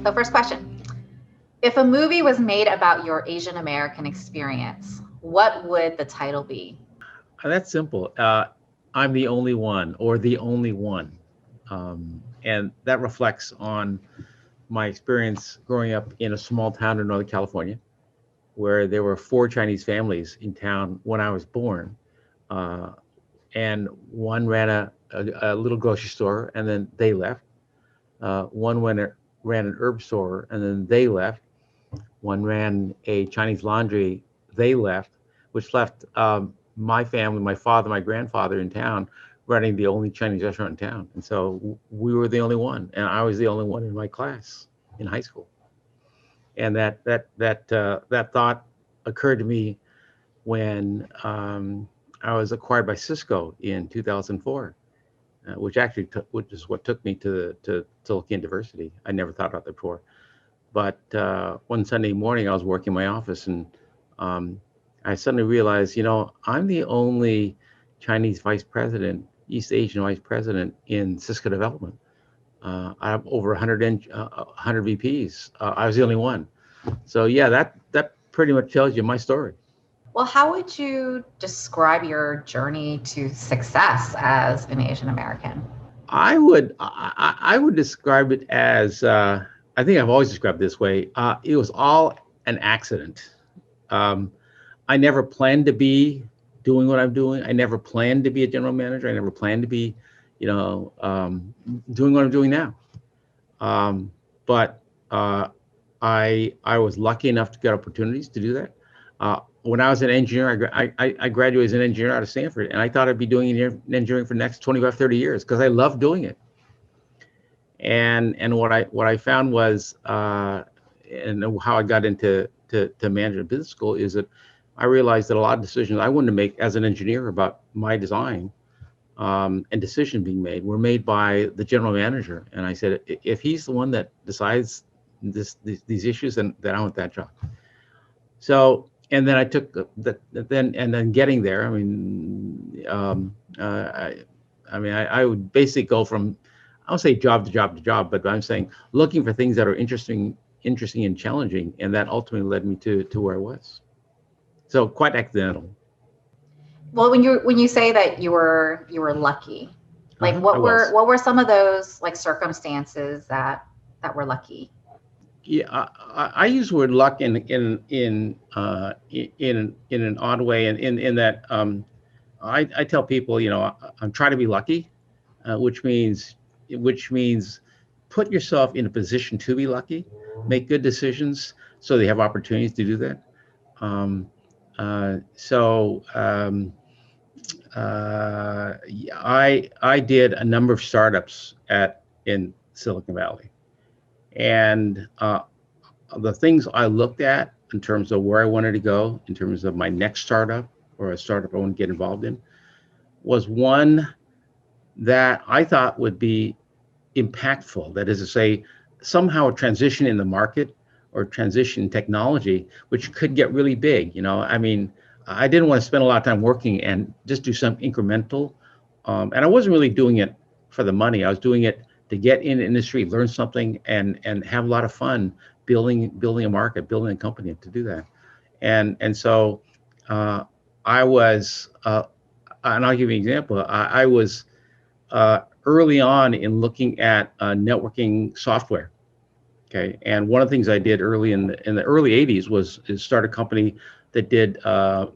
So first question, if a movie was made about your Asian American experience, what would the title be? That's simple. I'm the only one, or the only one. And that reflects on my experience growing up in a small town in Northern California, where there were four Chinese families in town when I was born. Uh, and one ran a little grocery store, and then they left. Ran an herb store, and then they left. One ran a Chinese laundry, they left, which left my family, my father, my grandfather in town, running the only Chinese restaurant in town. And so we were the only one, and I was the only one in my class in high school. And that thought occurred to me when I was acquired by Cisco in 2004, which is what took me to looking at diversity. I never thought about that before. But one Sunday morning, I was working in my office, and um, I suddenly realized, I'm the only Chinese vice president, East Asian vice president in Cisco development. I have over 100 VPs. I was the only one. So yeah, that pretty much tells you my story. Well, how would you describe your journey to success as an Asian American? I would describe it as I think I've always described it this way. It was all an accident. Um, I never planned to be doing what I'm doing. I never planned to be a general manager. I never planned to be, you know, um, doing what I'm doing now. Um, but I was lucky enough to get opportunities to do that. When I was an engineer, I graduated as an engineer out of Stanford, and I thought I'd be doing engineering for the next 25, 30 years because I love doing it. And what I found was, and how I got into to management business school is that I realized that a lot of decisions I wanted to make as an engineer about my design and decision being made were made by the general manager. And I said, if he's the one that decides these issues, then I want that job. So, and then I took then getting there. I would basically go from, I don't say job to job to job, but I'm saying looking for things that are interesting and challenging, and that ultimately led me to where I was. So quite accidental. Well, when you say that you were lucky, like I was. what were some of those like circumstances that were lucky? Yeah, I use the word luck in an odd way, and in that I tell people, I'm trying to be lucky, which means put yourself in a position to be lucky, make good decisions so they have opportunities to do that. Um, so yeah, I did a number of startups at in Silicon Valley, and the things I looked at in terms of where I wanted to go, in terms of my next startup or a startup I want to get involved in, was one that I thought would be impactful. That is to say, somehow a transition in the market or transition in technology, which could get really big. I didn't want to spend a lot of time working and just do some incremental. And I wasn't really doing it for the money. I was doing it to get in the industry, learn something, and have a lot of fun building a market, building a company to do that. And so uh, I was, and I'll give you an example. I was early on in looking at networking software. Okay, and one of the things I did early in the early '80s was start a company that did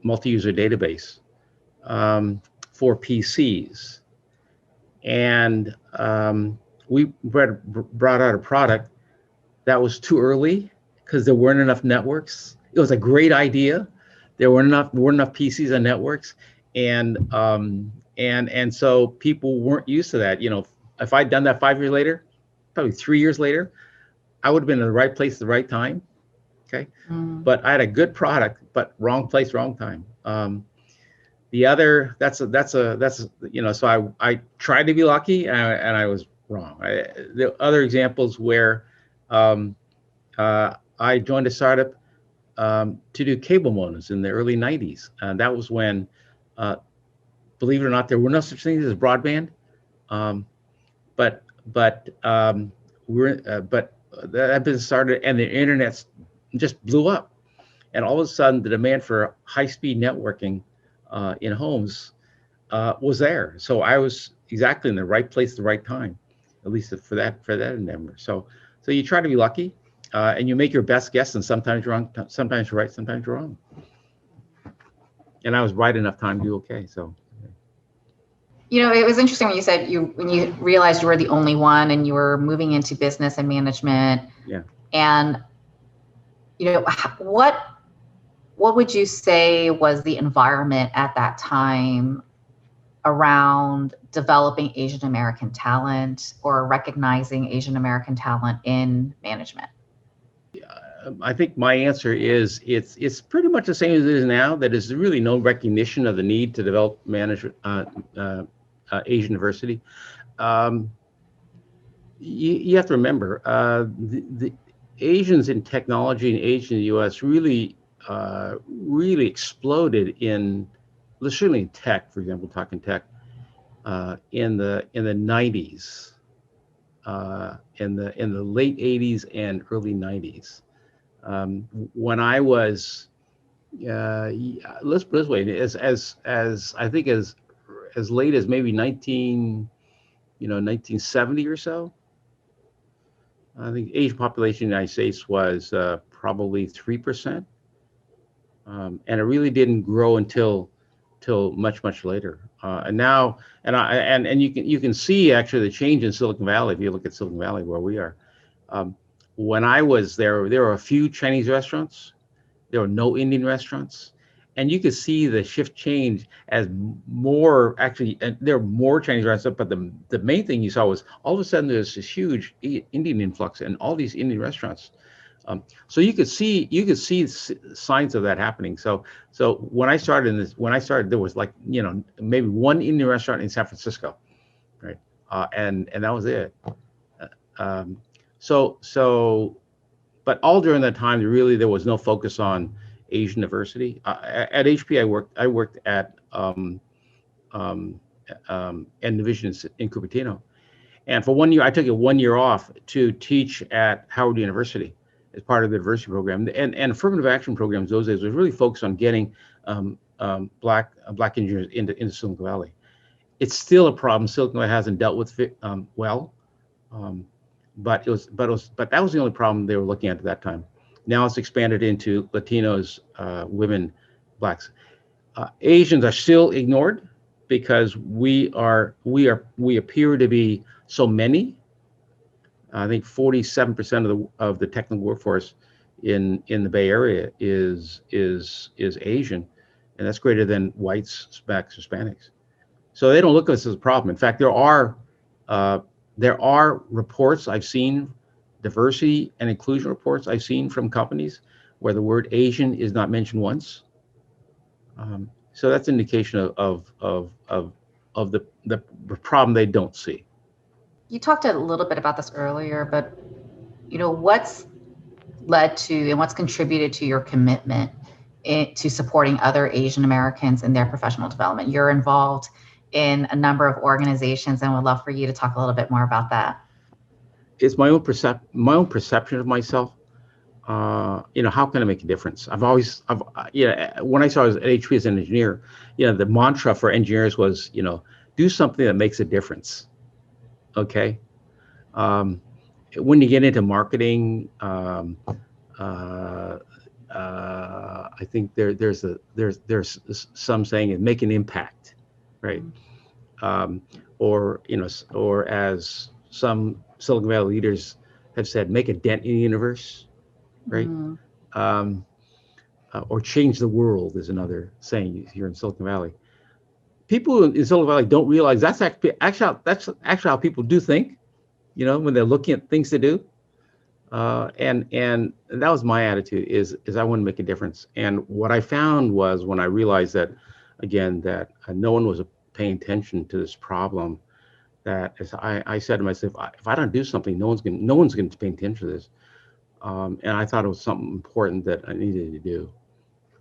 multi-user database for PCs, and we brought out a product that was too early because there weren't enough networks. It was a great idea. There weren't enough PCs and networks, and so people weren't used to that. If I'd done that 5 years later, probably 3 years later, I would have been in the right place at the right time. Okay, Mm. but I had a good product, but wrong place, wrong time. The other so I tried to be lucky, and I was wrong. The other examples where um, I joined a startup to do cable modems in the early '90s, and that was when, uh, believe it or not, there were no such things as broadband. Um, but but we're but that business started, and the internet just blew up. And all of a sudden, the demand for high-speed networking in homes was there. So I was exactly in the right place at the right time, at least for that endeavor. So you try to be lucky, and you make your best guess, and sometimes you're wrong, sometimes you're right, sometimes you're wrong. And I was right enough time to do okay. So It was interesting when you said when you realized you were the only one and you were moving into business and management. yeah. And what would you say was the environment at that time around developing Asian American talent or recognizing Asian American talent in management? I think my answer is it's pretty much the same as it is now. That is really no recognition of the need to develop management Asian diversity. Um, you have to remember the Asians in technology and Asians in the U.S. really exploded in, certainly in tech, for example, talking tech, in the 90s, in the late 80s and early 90s. When I was, let's put it this way, as I think as late as maybe 1970 or so. I think Asian population in the United States was probably 3%, and it really didn't grow until much later. And now, and you can see actually the change in Silicon Valley if you look at Silicon Valley where we are. Um, when I was there were a few Chinese restaurants. There were no Indian restaurants, and you could see the shift change as more actually. And there were more Chinese restaurants, but the main thing you saw was all of a sudden there's this huge Indian influx and all these Indian restaurants. So you could see signs of that happening. So when I started, there was like maybe one Indian restaurant in San Francisco, right? And that was it. Um, so but all during that time, there was no focus on Asian diversity. At HP, I worked at um, N Division in Cupertino, and for 1 year, I took a 1 year off to teach at Howard University as part of the diversity program. And affirmative action programs those days was really focused on getting black engineers into Silicon Valley. It's still a problem Silicon Valley hasn't dealt with well. Um, but that was the only problem they were looking at that time. Now it's expanded into Latinos, women, blacks. Asians are still ignored because we appear to be so many. I think 47% of the technical workforce in the Bay Area is Asian, and that's greater than whites, blacks, Hispanics. So they don't look at this as a problem. In fact, uh, there are reports I've seen, diversity and inclusion reports I've seen from companies where the word Asian is not mentioned once. So that's an indication of the problem they don't see. You talked a little bit about this earlier, but what's led to and what's contributed to your commitment to supporting other Asian Americans in their professional development? You're involved in a number of organizations, and would love for you to talk a little bit more about that. It's my own perception of myself. How can I make a difference? When I started at HP as an engineer, the mantra for engineers was, do something that makes a difference. Okay. Um, when you get into marketing, uh, I think there's some saying it make an impact, right? Um, or as some Silicon Valley leaders have said, make a dent in the universe, right? Mm. Um, or change the world is another saying here in Silicon Valley. People in Silicon Valley don't realize that's actually how people do think. When they're looking at things to do. And that was my attitude is I want to make a difference. And what I found was when I realized that, again, that no one was paying attention to this problem, that as I said to myself, if I don't do something, no one's going to pay attention to this. And I thought it was something important that I needed to do,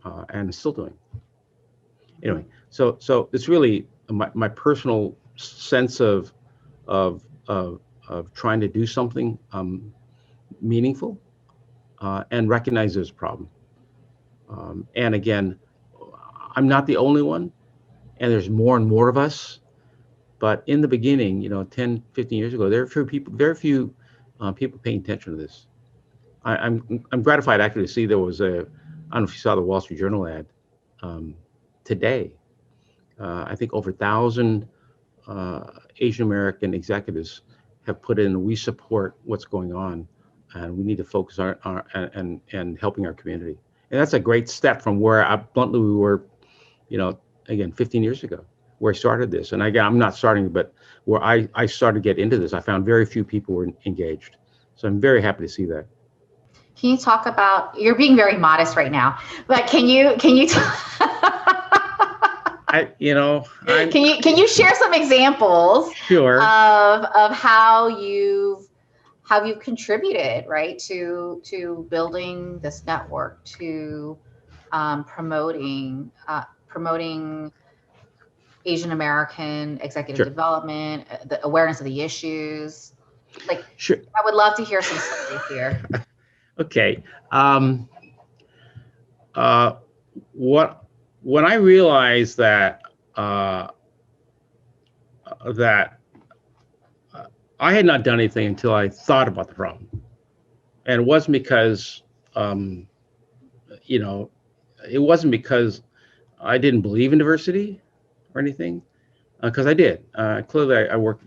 and I'm still doing. Anyway, so it's really my personal sense of of trying to do something. meaningful, and recognize there's a problem. And again, I'm not the only one, and there's more and more of us. But in the beginning, 10, 15 years ago, there are few people, very few people paying attention to this. I'm gratified actually to see there was a, I don't know if you saw the Wall Street Journal ad um, today. I think over 1,000 uh, Asian American executives have put in, we support what's going on, and we need to focus our and helping our community. And that's a great step from where bluntly we were, again, 15 years ago, where I started this. And again, I'm not starting, but where I started to get into this, I found very few people were engaged. So I'm very happy to see that. Can you talk about, you're being very modest right now, but can you can you share some examples sure of how you've contributed, right, to building this network, to promoting Asian American executive sure development, the awareness of the issues? Like, sure I would love to hear some stories here. Okay. What when I realized uh, that I had not done anything until I thought about the problem, and it wasn't because um, you know it wasn't because I didn't believe in diversity or anything, because I did. Clearly, I worked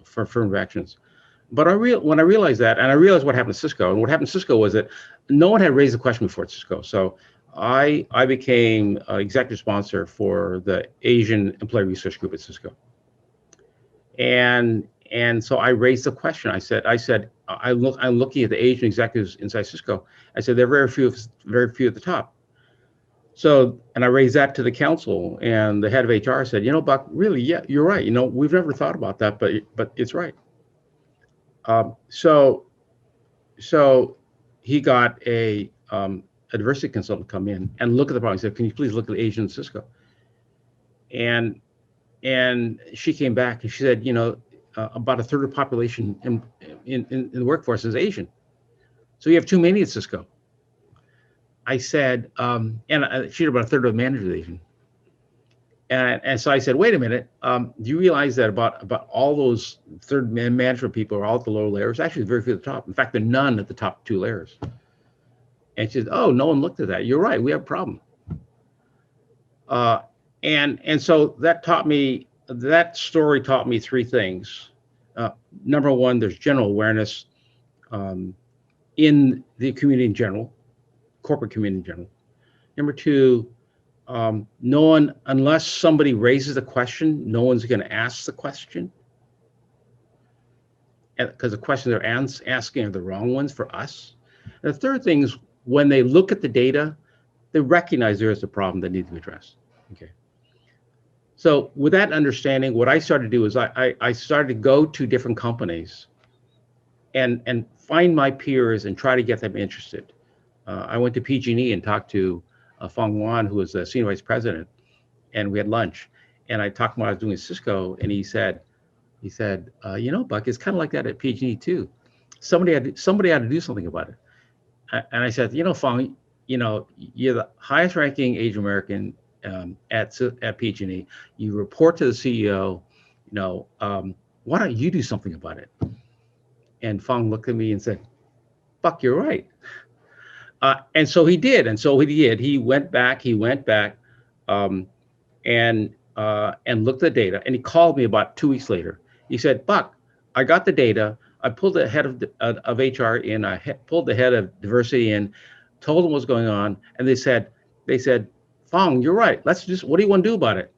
for affirmative actions. But when I realized that, and I realized what happened to Cisco, and what happened to Cisco was that no one had raised the question before at Cisco. So I became executive sponsor for the Asian Employee Research Group at Cisco, and so I raised the question. I'm looking at the Asian executives inside Cisco. I said there are very few at the top. So, and I raised that to the council, and the head of HR said, Buck, really, yeah, you're right. We've never thought about that, but it's right. So he got a diversity consultant come in and look at the problem. He said, "Can you please look at Asian Cisco?" And she came back and she said, about a third of the population in the workforce is Asian. So you have too many at Cisco. I said, and she had about a third of the managers Asian. And so I said, wait a minute, do you realize that about all those third management people are all at the lower layers? Actually, very few at the top. In fact, there are none at the top two layers. And she said, oh, no one looked at that. You're right, we have a problem. And so that story taught me three things. Number one, there's general awareness in the community in general, corporate community in general. Number two, no one, unless somebody raises the question, no one's going to ask the question, because the questions they're asking are the wrong ones for us. And the third thing is, when they look at the data, they recognize there is a problem that needs to be addressed. Okay. So with that understanding, what I started to do is I started to go to different companies and find my peers and try to get them interested. I went to PG&E and talked to Fong Wan, who was the senior vice president, and we had lunch. And I talked about what I was doing at Cisco, and he said, Buck, it's kind of like that at PG&E too. Somebody had to do something about it. And I said, Fong, you're the highest ranking Asian American at PG&E. You report to the CEO. Why don't you do something about it? And Fong looked at me and said, Buck, you're right. And so he did. He went back. And looked at the data. And he called me about 2 weeks later. He said, Buck, I got the data. I pulled the head of HR in. I pulled the head of diversity in, told them what's going on. And they said, Fong, you're right. What do you want to do about it?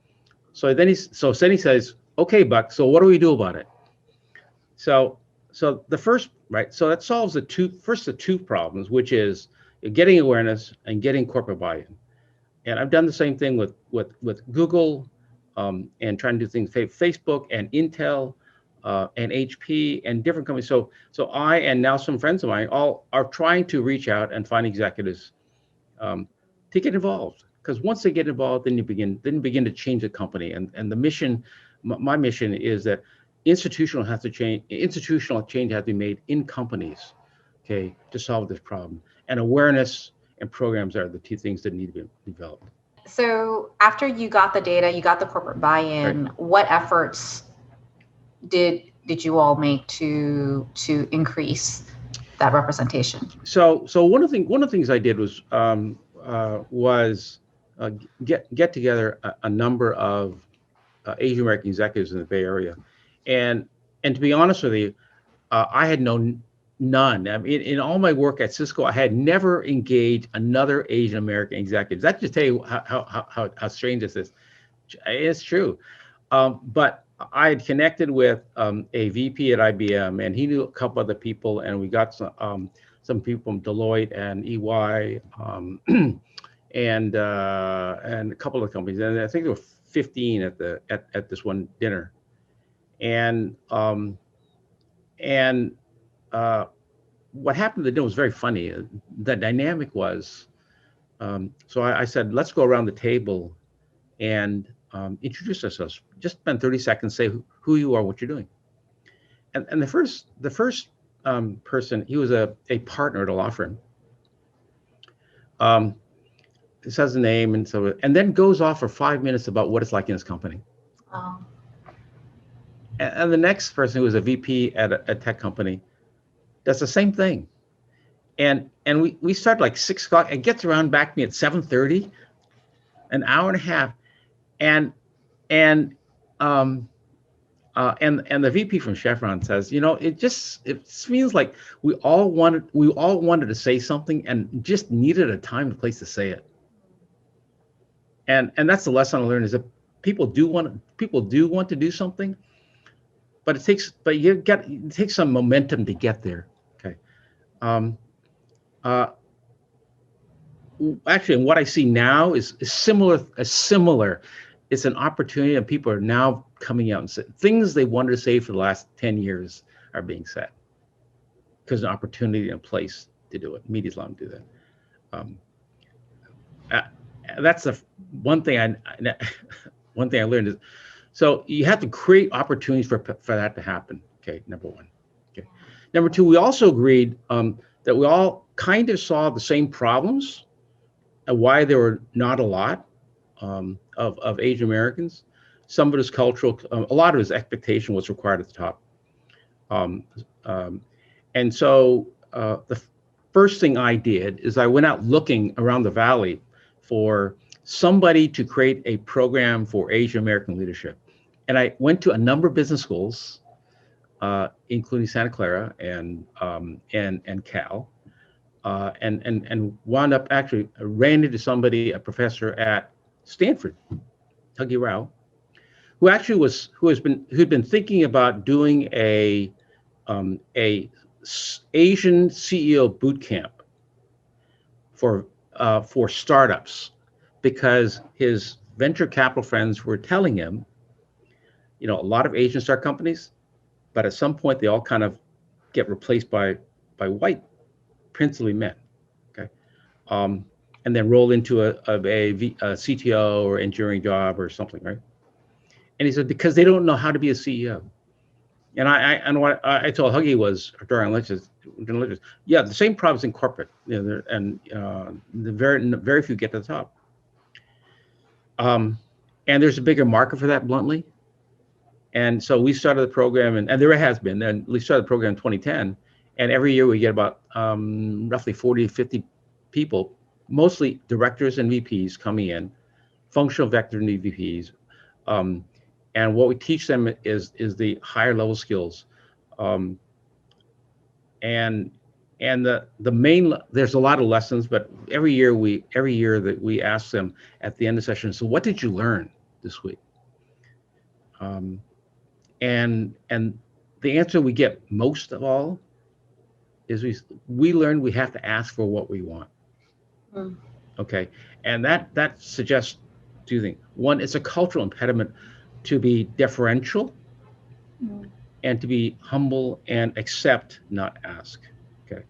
So then he says, okay, Buck, so what do we do about it? So the first, right, so that solves the two problems, which is getting awareness and getting corporate buy-in. And I've done the same thing with Google, and trying to do things, Facebook and Intel, and HP and different companies. So I, and now some friends of mine, all are trying to reach out and find executives to get involved. Because once they get involved, then you begin to change the company. And the mission, my mission is that institutional change has to be made in companies. okay, to solve this problem. And awareness and programs are the two things that need to be developed. So after you got the data, you got the corporate buy-in, Right. what efforts did you all make to increase that representation? So one of the things I did was get together a number of Asian American executives in the Bay Area, and to be honest with you, I had known none. I mean, in all my work at Cisco, I had never engaged another Asian American executive. That just tell you how strange this is. It's true. But I had connected with a VP at IBM, and he knew a couple other people, and we got some people from Deloitte and EY, and a couple of companies, and I think there were 15 at this one dinner, and and what happened at the dinner was very funny. The dynamic was, so I said, let's go around the table and introduce ourselves. Just spend 30 seconds, say who you are, what you're doing. And the first person, he was a partner at a law firm. Says the name and then goes off for 5 minutes about what it's like in his company. Oh. And the next person, who was a VP at a tech company, does the same thing. And we start like 6 o'clock. It gets around back to me at 7:30, an hour and a half, and the VP from Chevron says, it feels like we all wanted to say something and just needed a time and place to say it. And that's the lesson I learned, is that people do want to do something, but it takes some momentum to get there. Okay. Actually, and what I see now is similar. It's an opportunity, and people are now coming out and saying things they wanted to say for the last 10 years are being said, because an opportunity and a place to do it. Media's allowed to do that. That's the one thing I learned is, so you have to create opportunities for that to happen. Okay, number one. Okay, number two, we also agreed that we all kind of saw the same problems and why there were not a lot of Asian Americans. Some of it is cultural. A lot of his expectation was required at the top. And so the first thing I did is I went out looking around the valley for somebody to create a program for Asian American leadership. And I went to a number of business schools, including Santa Clara and Cal, and wound up actually ran into somebody, a professor at Stanford, Huggy Rao, who'd been thinking about doing a Asian CEO boot camp for startups, because his venture capital friends were telling him, a lot of Asian start companies, but at some point they all kind of get replaced by white, princely men, okay, and then roll into a CTO or engineering job or something, right? And he said, because they don't know how to be a CEO. And what I told Huggy was during lunches, yeah, the same problems in corporate, and the very few get to the top. And there's a bigger market for that, bluntly. And so we started the program, and there has been, and we started the program in 2010. And every year we get about roughly 40 to 50 people, mostly directors and VPs coming in, functional vector and VPs. And what we teach them is the higher level skills. And the main, there's a lot of lessons, but every year that we ask them at the end of the session, so what did you learn this week? And the answer we get most of all is we learned we have to ask for what we want. Okay, and that suggests two things. One, it's a cultural impediment to be deferential and to be humble and accept, not ask. Okay,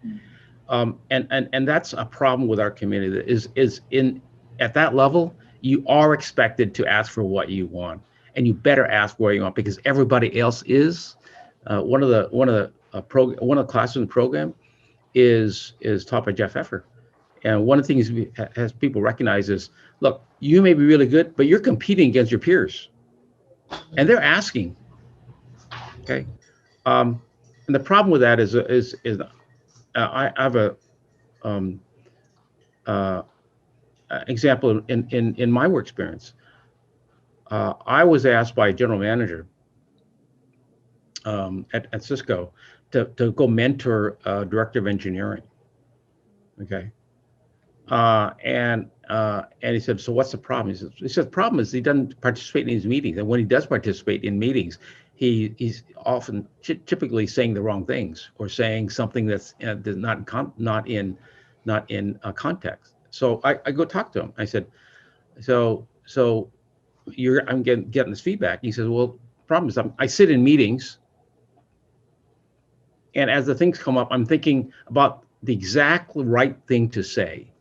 and that's a problem with our community. That is in at that level, you are expected to ask for what you want, and you better ask where you want, because everybody else is. One of the classes in the program, is taught by Jeff Effer. And one of the things has people recognize is, look, you may be really good, but you're competing against your peers, and they're asking. Okay, and the problem with that is I have a um, uh, example in my work experience. I was asked by a general manager at Cisco to go mentor director of engineering. Okay, and he said, so what's the problem? He said the problem is he doesn't participate in these meetings, and when he does participate in meetings, he's often typically saying the wrong things or saying something that's not in context. So I go talk to him. I said, so I'm getting this feedback. He says, well, the problem is I sit in meetings, and as the things come up, I'm thinking about the exact right thing to say.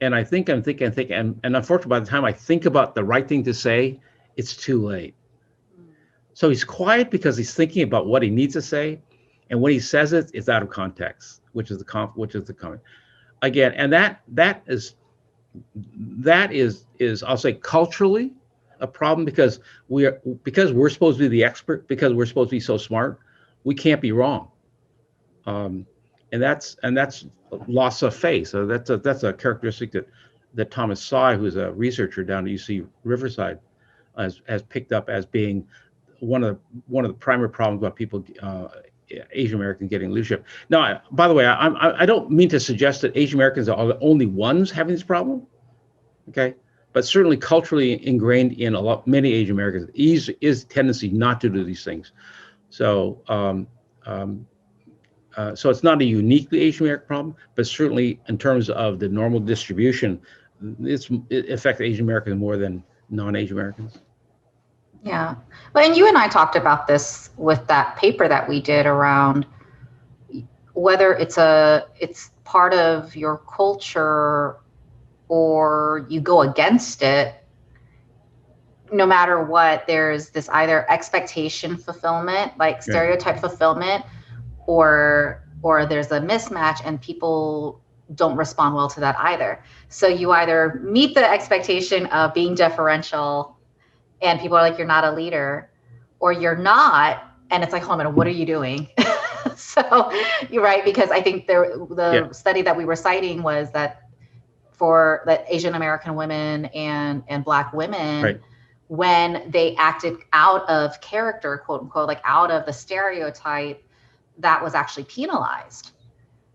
And I'm thinking, and unfortunately, by the time I think about the right thing to say, it's too late. So he's quiet because he's thinking about what he needs to say, and when he says it, it's out of context, which is the comment. Again, and that is I'll say culturally a problem, because we're supposed to be the expert, because we're supposed to be so smart, we can't be wrong. And that's loss of faith. So that's a characteristic that Thomas Tsai, who's a researcher down at UC Riverside, has picked up as being one of the primary problems about people, Asian Americans getting leadership. Now, by the way, I don't mean to suggest that Asian Americans are the only ones having this problem. Okay, but certainly culturally ingrained in many Asian Americans is tendency not to do these things. So. So it's not a uniquely Asian American problem, but certainly in terms of the normal distribution, it affects Asian Americans more than non-Asian Americans. Yeah. Well, and you and I talked about this with that paper that we did around whether it's part of your culture or you go against it. No matter what, there's this either expectation fulfillment, like stereotype fulfillment, or there's a mismatch, and people don't respond well to that either. So you either meet the expectation of being deferential and people are like, you're not a leader, or you're not, and it's like, hold on a minute, what are you doing? So you're right, because I think the study that we were citing was that for that Asian American women and Black women, right, when they acted out of character, quote unquote, like out of the stereotype, that was actually penalized,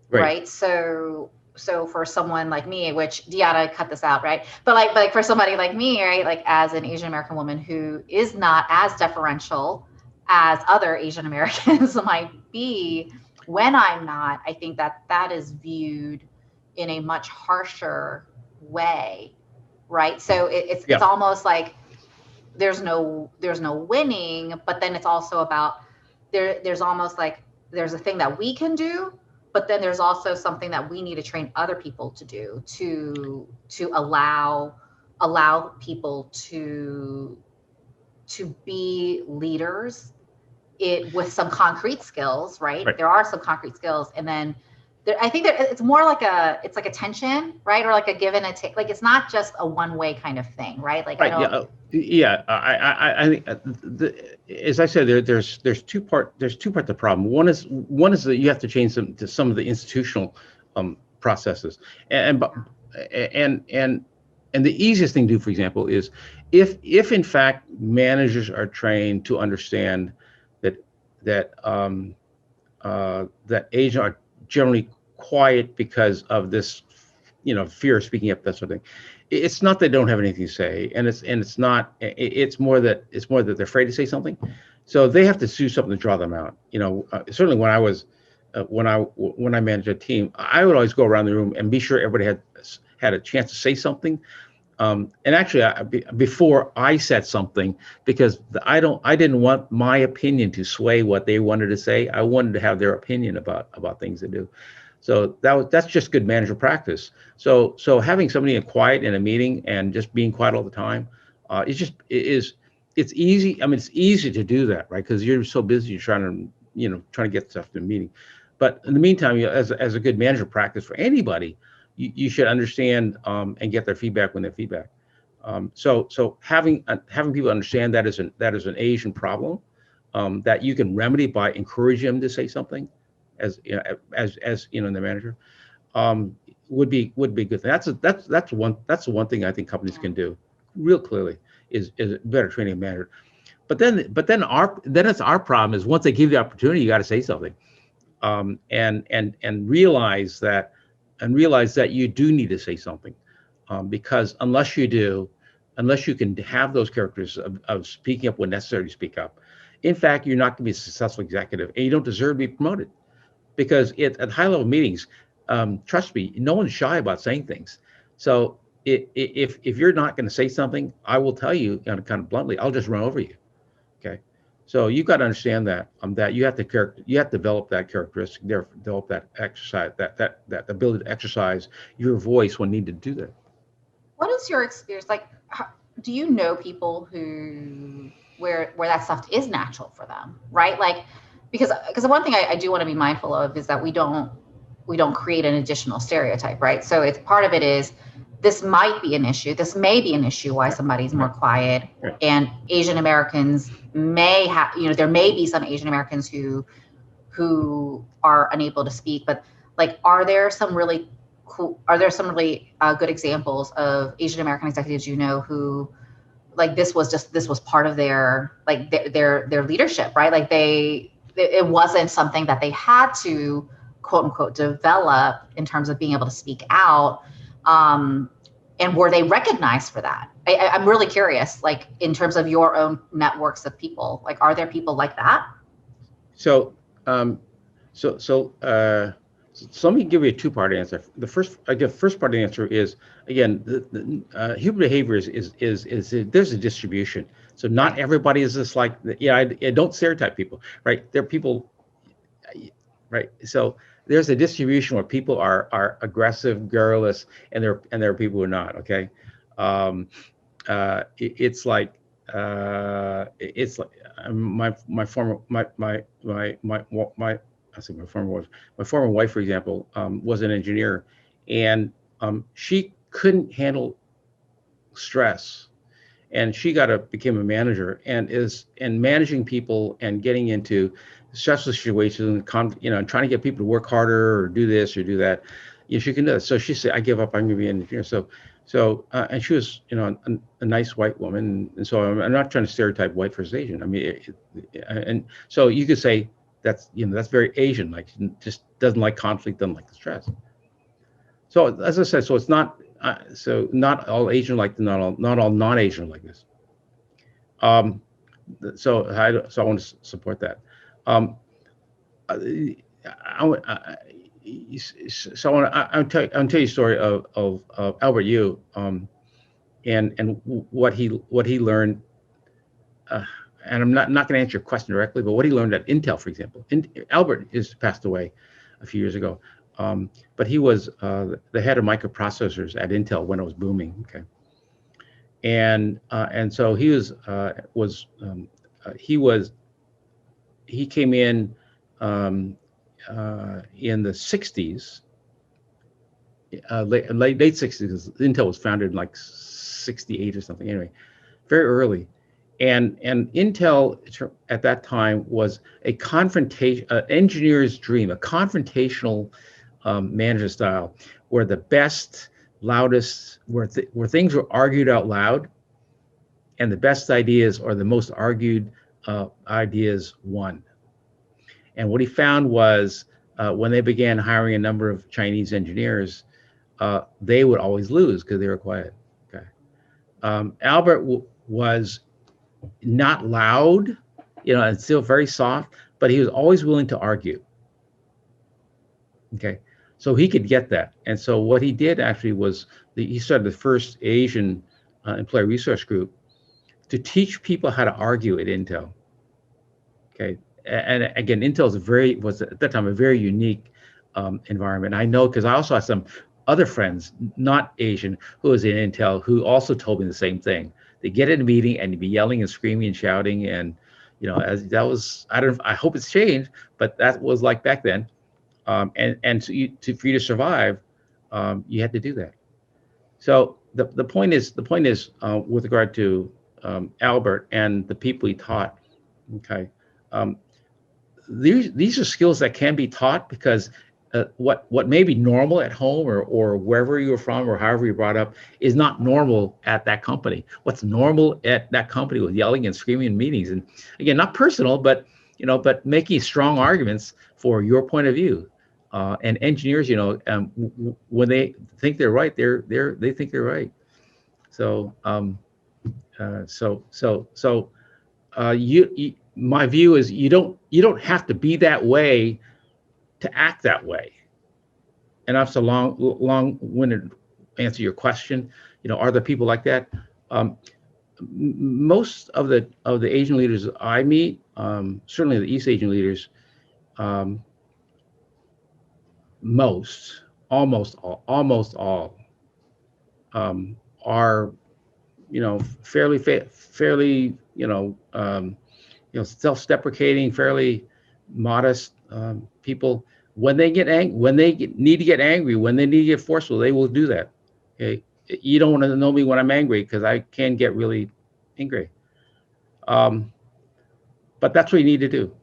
right? So for someone like me, which de&i cut this out, right? But like for somebody like me, right, like as an Asian American woman who is not as deferential as other Asian Americans might be, when I'm not, I think that is viewed in a much harsher way, right? So it's almost like there's no winning, but then it's also about there's almost like there's a thing that we can do, but then there's also something that we need to train other people to do to allow people to be leaders with some concrete skills, right? There are some concrete skills, and then I think that it's more like it's like a tension, right? Or like a give and a take. Like it's not just a one-way kind of thing, right? Like I think as I said, there's two parts of the problem. One is that you have to change some of the institutional processes, and the easiest thing to do, for example, is if in fact managers are trained to understand that Asian are generally quiet because of this, fear of speaking up, that sort of thing. It's not that they don't have anything to say, and it's more that they're afraid to say something. So they have to do something to draw them out. Certainly when I was when I managed a team, I would always go around the room and be sure everybody had a chance to say something. And actually, before I said something, because I didn't want my opinion to sway what they wanted to say. I wanted to have their opinion about things to do. So that's just good manager practice. So having somebody quiet in a meeting and just being quiet all the time, it's easy. I mean, it's easy to do that, right? Because you're so busy, you're trying to trying to get stuff to the meeting. But in the meantime, as a good manager practice for anybody, you should understand and get their feedback when they feedback. So having people understand that is an Asian problem that you can remedy by encouraging them to say something, as the manager, um, would be a good thing. That's the one thing I think companies can do real clearly is better training a manager. But then it's our problem is once they give you the opportunity, you got to say something, and realize that you do need to say something, because unless you can have those characters of speaking up when necessary to speak up, in fact, you're not going to be a successful executive, and you don't deserve to be promoted because at high level meetings, trust me, no one's shy about saying things. So if you're not going to say something, I will tell you, kind of bluntly, I'll just run over you. Okay. So you've got to understand that you have to develop that characteristic, develop that exercise, that ability to exercise your voice when needed to do that. What is your experience like? Do you know people who where that stuff is natural for them, right? Like, because the one thing I do want to be mindful of is that we don't create an additional stereotype, right? So it's part of it is this might be an issue. This may be an issue why somebody's more quiet, Right. and Asian Americans may have, there may be some Asian Americans who are unable to speak, but like, are there some really good examples of Asian American executives who like this was part of their like their leadership, right? Like it wasn't something that they had to quote unquote develop in terms of being able to speak out, and were they recognized for that? I'm really curious, like in terms of your own networks of people, like are there people like that? So, so, so, uh, so let me give you a two-part answer. First part of the answer is again, human behavior is there's a distribution. So not Right. everybody is just like, I don't stereotype people, right? There are people, right? So there's a distribution where people are aggressive, garrulous, and there are people who are not. Okay. Um, it's like my former my I say my former wife, for example, was an engineer, and she couldn't handle stress, and she became a manager, and managing people and getting into stressful situations, and trying to get people to work harder or do this or do that. She can do that. So she said, "I give up. I'm going to be an engineer." And she was, a nice white woman, and so I'm not trying to stereotype white versus Asian. I mean, and so you could say that's very Asian, like just doesn't like conflict, doesn't like the stress. So as I said, so it's not so not all Asian like not all non-Asian like this. Um, so I want to support that. Um, I, I, so I'll tell you a story of Albert Yu, and what he learned. Uh, and I'm not going to answer your question directly, but what he learned at Intel, for example. Albert is passed away a few years ago, but he was the head of microprocessors at Intel when it was booming. Okay, and so he came in the 60s, late 60s. Intel was founded in like 68 or something. Anyway, very early, and Intel at that time was a confrontation, engineer's dream, a confrontational management style, where the best, loudest, where things were argued out loud, and the best ideas or the most argued ideas won. And what he found was when they began hiring a number of Chinese engineers, they would always lose because they were quiet. Okay. Albert was not loud, and still very soft, but he was always willing to argue. Okay. So he could get that. And so what he did actually was he started the first Asian employee resource group to teach people how to argue at Intel. Okay. And again, Intel was at that time a very unique environment. I know because I also had some other friends, not Asian, who was in Intel, who also told me the same thing. They get in a meeting and you'd be yelling and screaming and shouting, and as that was, I hope it's changed, but that was like back then. And for you to survive, you had to do that. So the point is with regard to Albert and the people he taught. Okay, um, these are skills that can be taught, because what may be normal at home or wherever you're from or however you're brought up is not normal at that company. What's normal at that company was yelling and screaming in meetings, and again, not personal, but but making strong arguments for your point of view. And engineers, when they think they're right, they think they're right. So my view is you don't have to be that way to act that way. And that's a long-winded answer your question. Are there people like that? Um, Most of the Asian leaders I meet, certainly the East Asian leaders, um, almost all are fairly self-deprecating, fairly modest people. When they need to get angry, when they need to get forceful, they will do that. Okay, you don't want to know me when I'm angry, because I can get really angry. Um, but that's what you need to do.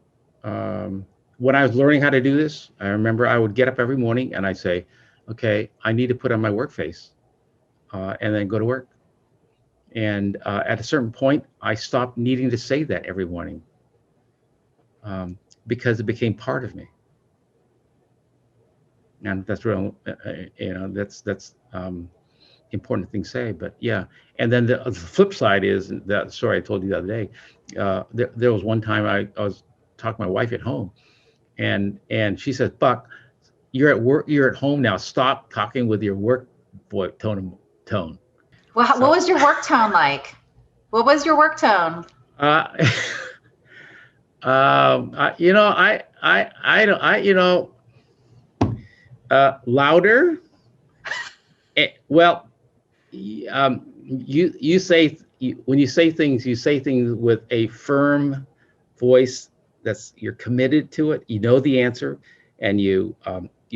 When I was learning how to do this, I remember I would get up every morning and I'd say, "Okay, I need to put on my work face," and then go to work. And at a certain point, I stopped needing to say that every morning, because it became part of me. And that's real, that's important thing to say. But yeah, and then the flip side is that story I told you the other day. There was one time I was talking to my wife at home, and she says, "Buck, you're at work, you're at home now. Stop talking with your work voice tone." Well, what So, was your work tone like? What was your work tone? uh, I don't, louder. Well, when you say things, you say things with a firm voice. That's You're committed to it. You know the answer, and you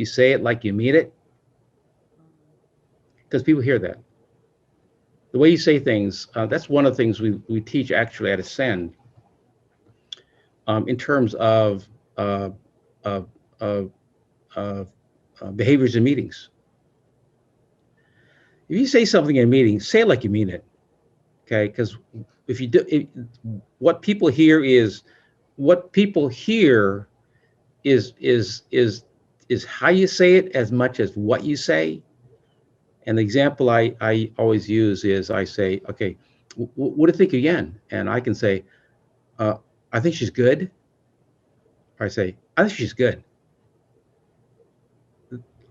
say it like you mean it, because people hear that. The way you say things. That's one of the things we teach actually at Ascend, in terms uh, of, of, of behaviors in meetings. If you say something in a meeting, say it like you mean it. Okay, because if you do, what people hear is what people hear is how you say it as much as what you say. And the example I always use is, I say, "Okay, what do you think again?" And I can say, uh, "I think she's good." Or I say, "I think she's good."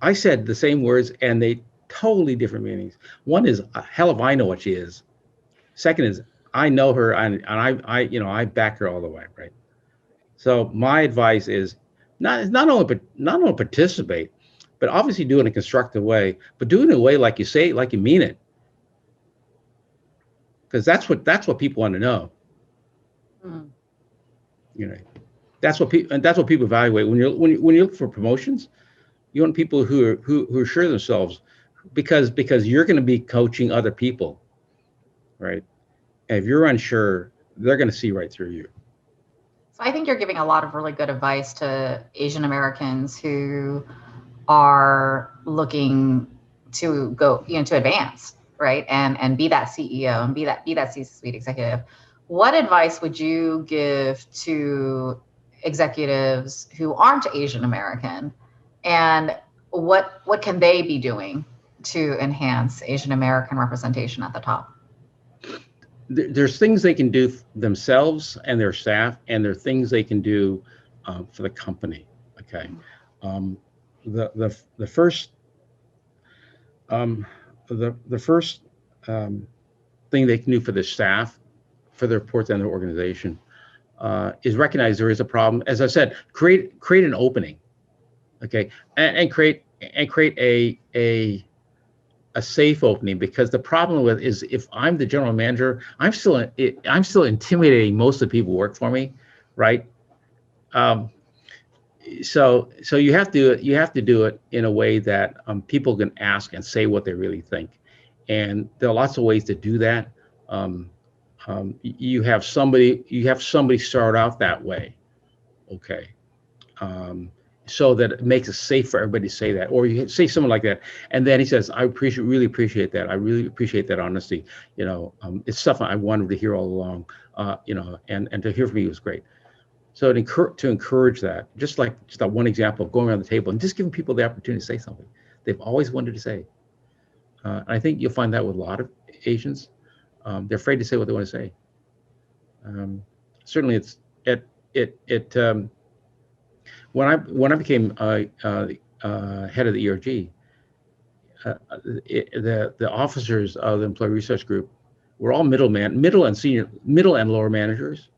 I said the same words, and they totally different meanings. One is, hell if I know what she is. Second is, I know her, and I back her all the way, right? So my advice is, not only participate, but obviously do it in a constructive way, but do it in a way like you say it, like you mean it, because that's what people want to know. Mm. You know, that's what people evaluate when you look for promotions. You want people who are sure of themselves, because you're going to be coaching other people, right? And if you're unsure, they're going to see right through you. So I think you're giving a lot of really good advice to Asian Americans who are looking to go, to advance, right? And be that CEO and be that C-suite executive. What advice would you give to executives who aren't Asian American, and what can they be doing to enhance Asian American representation at the top? There's things they can do themselves and their staff, and there are things they can do for the company. Okay, um, the first um, the first thing they can do for the staff, for their reports and their organization, is recognize there is a problem. As I said, create an opening. Okay, and create a safe opening, because the problem with is if I'm the general manager, I'm still intimidating most of the people who work for me, right? Um, so you have to do it in a way that people can ask and say what they really think, and there are lots of ways to do that. Um, you have somebody start out that way, okay, um, so that it makes it safe for everybody to say that, or you say something like that, and then he says, really appreciate that. I really appreciate that honesty. It's stuff I wanted to hear all along. And to hear from you was great. So to encourage that, just that one example of going around the table and just giving people the opportunity to say something they've always wanted to say. I think you'll find that with a lot of Asians. They're afraid to say what they want to say. Um, Certainly, it's it it it. When I became head of the ERG, the officers of the employee research group were all middle and lower managers,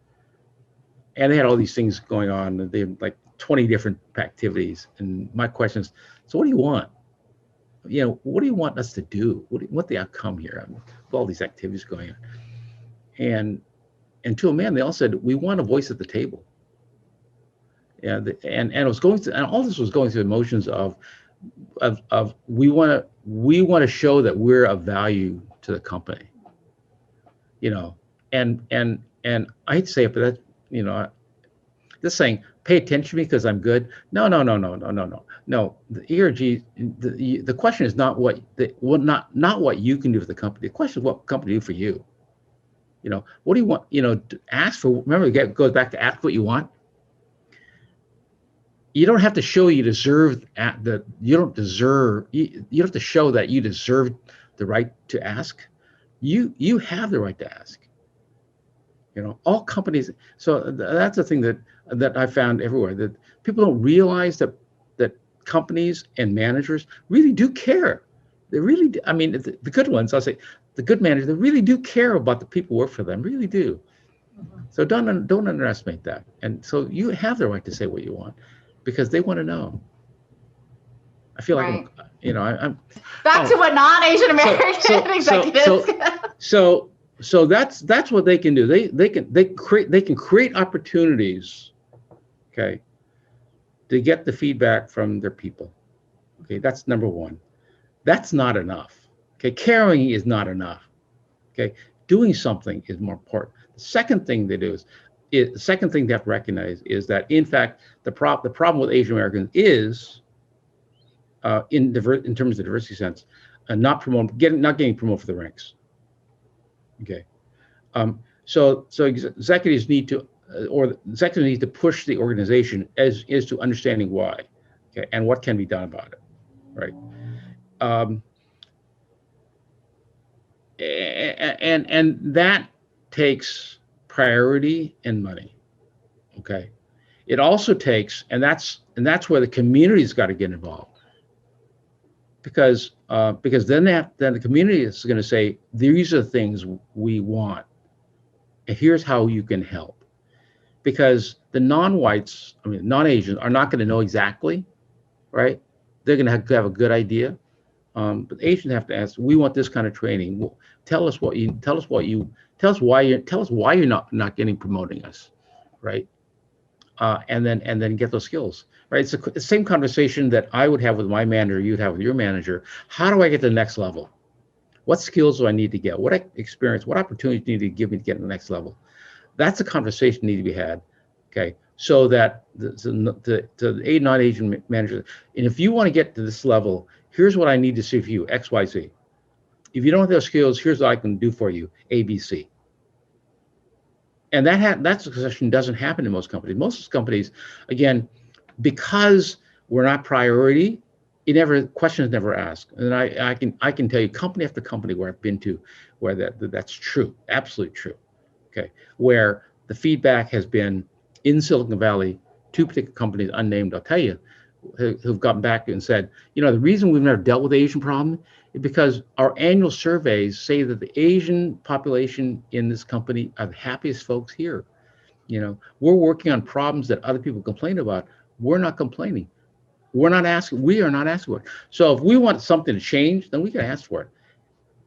and they had all these things going on. They had like 20 different activities. And my question is, so what do you want? What do you want us to do? What the outcome here? With all these activities going on, and to a man, they all said, we want a voice at the table. Yeah, and it was going to, and all this was going through emotions of we want to show that we're of value to the company, and I hate to say it, but that just saying pay attention to me because I'm good. No, no, no, no, no, no, no, no. The ERG, the question is not not what you can do for the company. The question is what company do for you. What do you want? Ask for. Remember, it goes back to ask what you want. You don't have to show you deserve you don't deserve. You have to show that you deserve the right to ask. You have the right to ask. All companies. So that's the thing that I found everywhere, that people don't realize that companies and managers really do care. They really do. I mean, the good ones, I'll say, the good managers, they really do care about the people who work for them, really do. So don't underestimate that. And so you have the right to say what you want because they want to know. I feel like Right. I'm Back to what non-Asian American executives. So that's what they can do. They can create opportunities, okay, to get the feedback from their people. Okay, that's number one. That's not enough. Okay, caring is not enough. Okay, doing something is more important. The second thing they do the second thing they have to recognize is that, in fact, the problem with Asian Americans is in terms of diversity sense, not getting promoted for the ranks. Okay, so executives need to push the organization as to understanding why, okay, and what can be done about it, right? And that takes priority and money, okay. It also takes, and that's where the community's got to get involved, because then the community is going to say, these are the things we want, and here's how you can help. Because the non-whites, non-Asians, are not going to know exactly, right? They're going to have a good idea, but Asians have to ask. We want this kind of training. Well, tell us why you're not getting promoting us, right? And then get those skills, right? It's the same conversation that I would have with my manager, you'd have with your manager. How do I get to the next level? What skills do I need to get? What experience, what opportunities do you need to give me to get to the next level? That's a conversation need to be had, okay? So that the non-Asian managers, and if you want to get to this level, here's what I need to see for you, X, Y, Z. If you don't have those skills, here's what I can do for you, A, B, C. And that succession doesn't happen in most companies. Most companies, again, because we're not priority, questions never asked. And I can tell you company after company where I've been to, where that's true, absolutely true. Okay, where the feedback has been in Silicon Valley, two particular companies, unnamed, I'll tell you, who've gotten back and said, the reason we've never dealt with the Asian problem is because our annual surveys say that the Asian population in this company are the happiest folks here. We're working on problems that other people complain about. We're not complaining. We are not asking for it. So if we want something to change, then we can ask for it.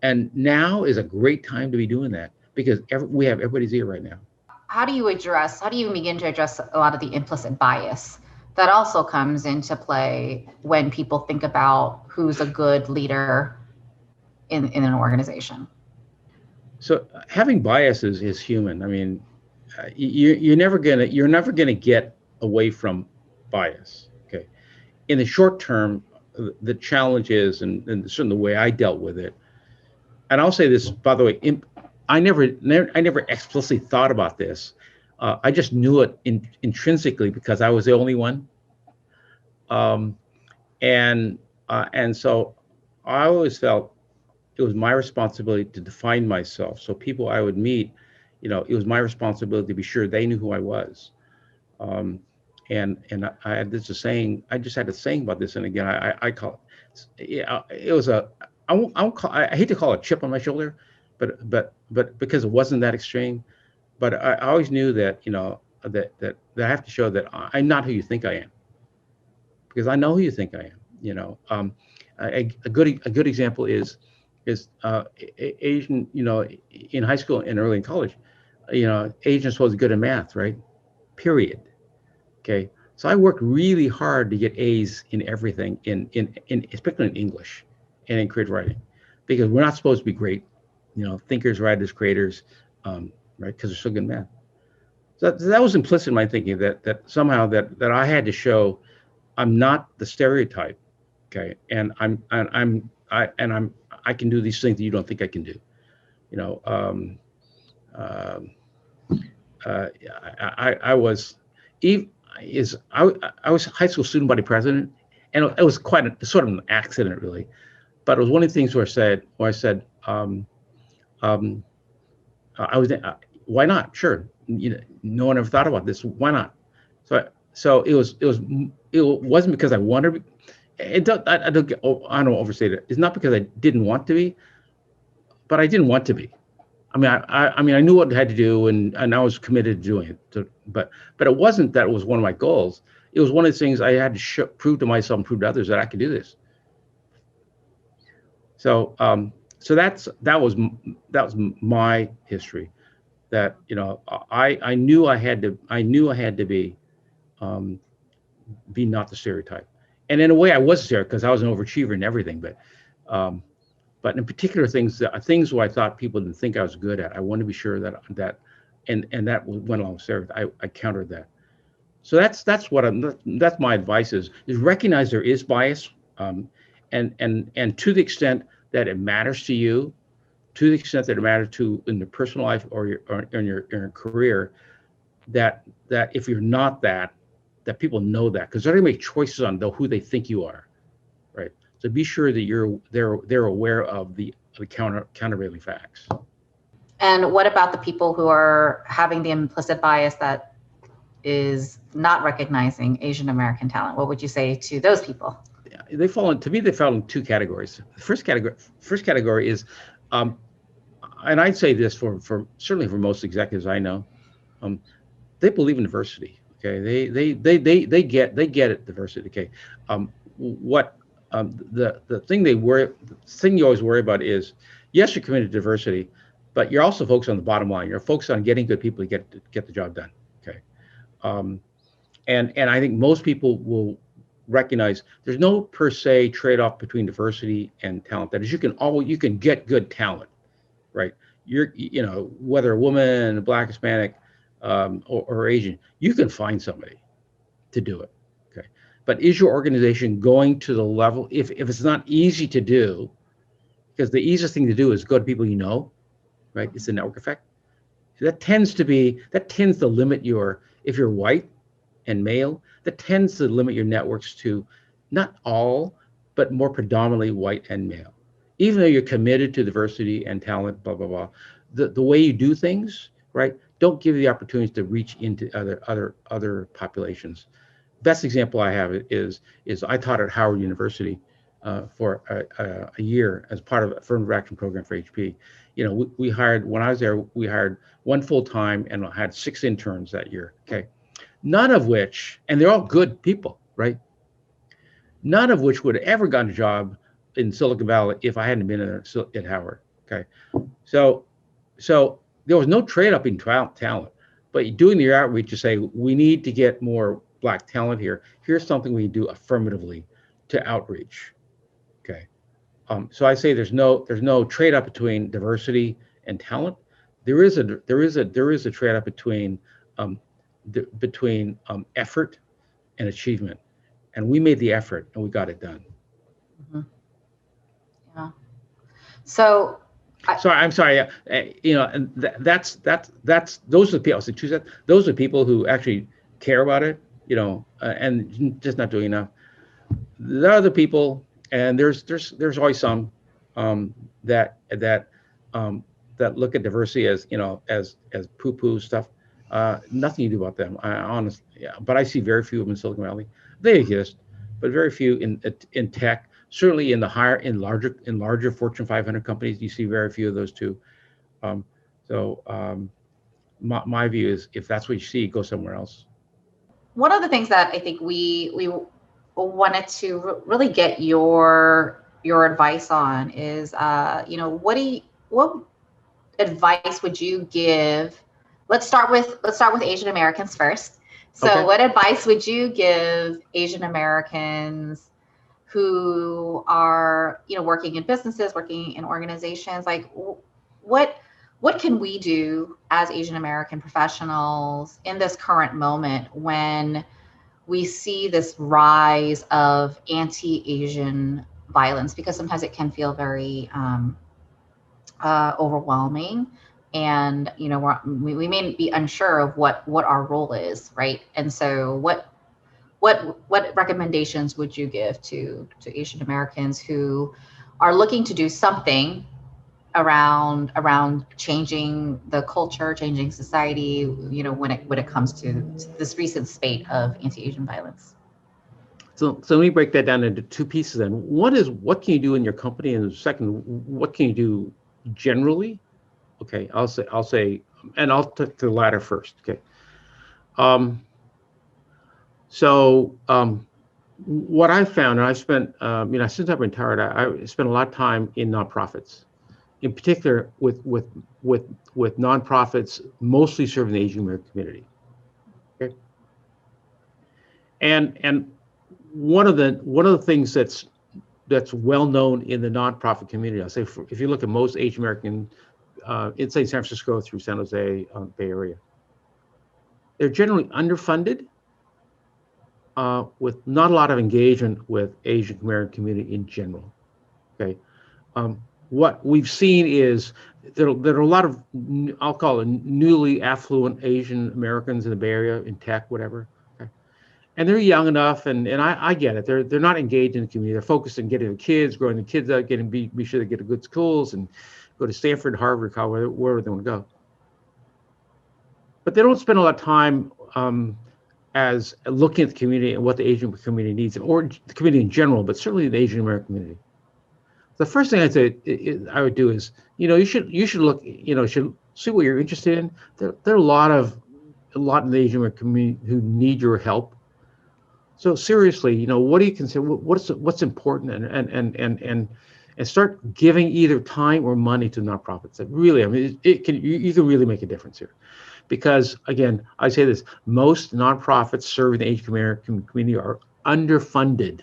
And now is a great time to be doing that because we have everybody's ear right now. How do you begin to address a lot of the implicit bias that also comes into play when people think about who's a good leader in an organization? So having biases is human. I mean, you're never gonna get away from bias. Okay, in the short term, the challenge is, and certainly the way I dealt with it. And I'll say this, by the way, I never explicitly thought about this. I just knew it intrinsically because I was the only one. Um, and so I always felt it was my responsibility to define myself. So people I would meet, it was my responsibility to be sure they knew who I was. Um, and I had this a saying. I just had a saying about this, and again, I call it. Yeah, it was a. I hate to call it a chip on my shoulder, but because it wasn't that extreme. But I always knew that that I have to show that I'm not who you think I am, because I know who you think I am. A good example is Asian. In high school and early in college, Asians supposed to be good at math, right? Period. Okay. So I worked really hard to get A's in everything, in especially in English and in creative writing, because we're not supposed to be great, thinkers, writers, creators, right? Because they're so good at math. So that was implicit in my thinking that somehow that I had to show I'm not the stereotype, okay, and I can do these things that you don't think I can do, you know. Um, I was, even I was a high school student body president, and it was quite sort of an accident, really. But it was one of the things where I said, um, I was, why not? Sure, no one ever thought about this. Why not? So it wasn't because I wanted to be. I don't overstate it. It's not because I didn't want to be, but I didn't want to be. I mean, I knew what I had to do, and I was committed to doing it. But it wasn't that it was one of my goals. It was one of the things I had to prove to myself and prove to others that I could do this. So that was my history. That I knew I had to be not the stereotype, and in a way I was a stereotype because I was an overachiever and everything. But in particular things where I thought people didn't think I was good at, I wanted to be sure and that went along with stereotype. I countered that. So that's my advice is recognize there is bias, and to the extent that it matters to you, to the extent that it matters to in your personal life or in your career, that if you're not that people know that, because they're going to make choices on who they think you are, right? So be sure that they're aware of the countervailing facts. And what about the people who are having the implicit bias that is not recognizing Asian American talent? What would you say to those people? They fall in two categories. The first category is, and I'd say this for certainly for most executives I know, they believe in diversity. Okay, they get it, diversity. Okay, what the thing you always worry about is, yes, you're committed to diversity, but you're also focused on the bottom line. You're focused on getting good people to get the job done. Okay, and I think most people will recognize there's no per se trade-off between diversity and talent. That is, you can get good talent, right? Whether a woman, Black, Hispanic, or Asian, you can find somebody to do it. Okay, but is your organization going to the level? If it's not easy to do, because the easiest thing to do is go to people you know, right? It's the network effect. That tends to limit if you're white and male, that tends to limit your networks to not all, but more predominantly white and male. Even though you're committed to diversity and talent, blah blah blah, the way you do things, right? Don't give you the opportunities to reach into other populations. Best example I have is I taught at Howard University for a year as part of a affirmative action program for HP. We hired, when I was there, we hired one full time and had 6 interns that year. Okay, none of which, and they're all good people, right? none of which would have ever gotten a job in Silicon Valley if I hadn't been at Howard. Okay, so so there was no trade up in talent, but doing the outreach to say we need to get more Black talent here. Here's something we do affirmatively to outreach. Okay, so I say there's no trade up between diversity and talent. There is a trade up between effort and achievement, and we made the effort and we got it done. Mhm. Yeah. So, Sorry, I'm sorry. And that's those are the people. I said two sets. Those are people who actually care about it. And just not doing enough. There are other people, and there's always some um, that that look at diversity as as poo poo stuff. Nothing you do about them. I honestly, yeah. But I see very few of them in Silicon Valley. They exist, but very few in tech. Certainly in larger Fortune 500 companies, you see very few of those too. Um, so my view is if that's what you see, go somewhere else. one of the things that I think we wanted to really get your advice on is, what advice would you give? Let's start with Asian Americans first. So, Okay. what advice would you give Asian Americans who are, working in businesses, working in organizations? Like, what what can we do as Asian American professionals in this current moment when we see this rise of anti-Asian violence? Because sometimes it can feel very overwhelming, and we may be unsure of what our role is, right? And so what recommendations would you give to Asian Americans who are looking to do something around changing the culture, changing society, when it comes to this recent spate of anti-Asian violence? So let me break that down into two pieces then. One is what can you do in your company, and second, what can you do generally? Okay, I'll say, and I'll take the latter first. Okay. Um, so what I found, and I spent, since I've retired, I spent a lot of time in nonprofits, in particular with nonprofits mostly serving the Asian American community. Okay. And one of the things that's well known in the nonprofit community, I'll say, if you look at most Asian American, in say San Francisco through San Jose, Bay Area, they're generally underfunded, with not a lot of engagement with Asian American community in general. Okay, what we've seen is there are a lot of, I'll call it, newly affluent Asian Americans in the Bay Area, in tech, whatever. Okay, and they're young enough, and I get it. They're not engaged in the community. They're focused on getting the kids, growing the kids up, be sure they get to good schools and go to Stanford, Harvard, college, wherever they want to go. But they don't spend a lot of time as looking at the community and what the Asian community needs, or the community in general, but certainly the Asian American community. The first thing I would do is, you should look, should see what you're interested in. There are a lot in the Asian American community who need your help. So seriously, what do you consider? What's important, and start giving either time or money to nonprofits. That really, I mean, it can you can really make a difference here, because again, I say this: most nonprofits serving the Asian American community are underfunded,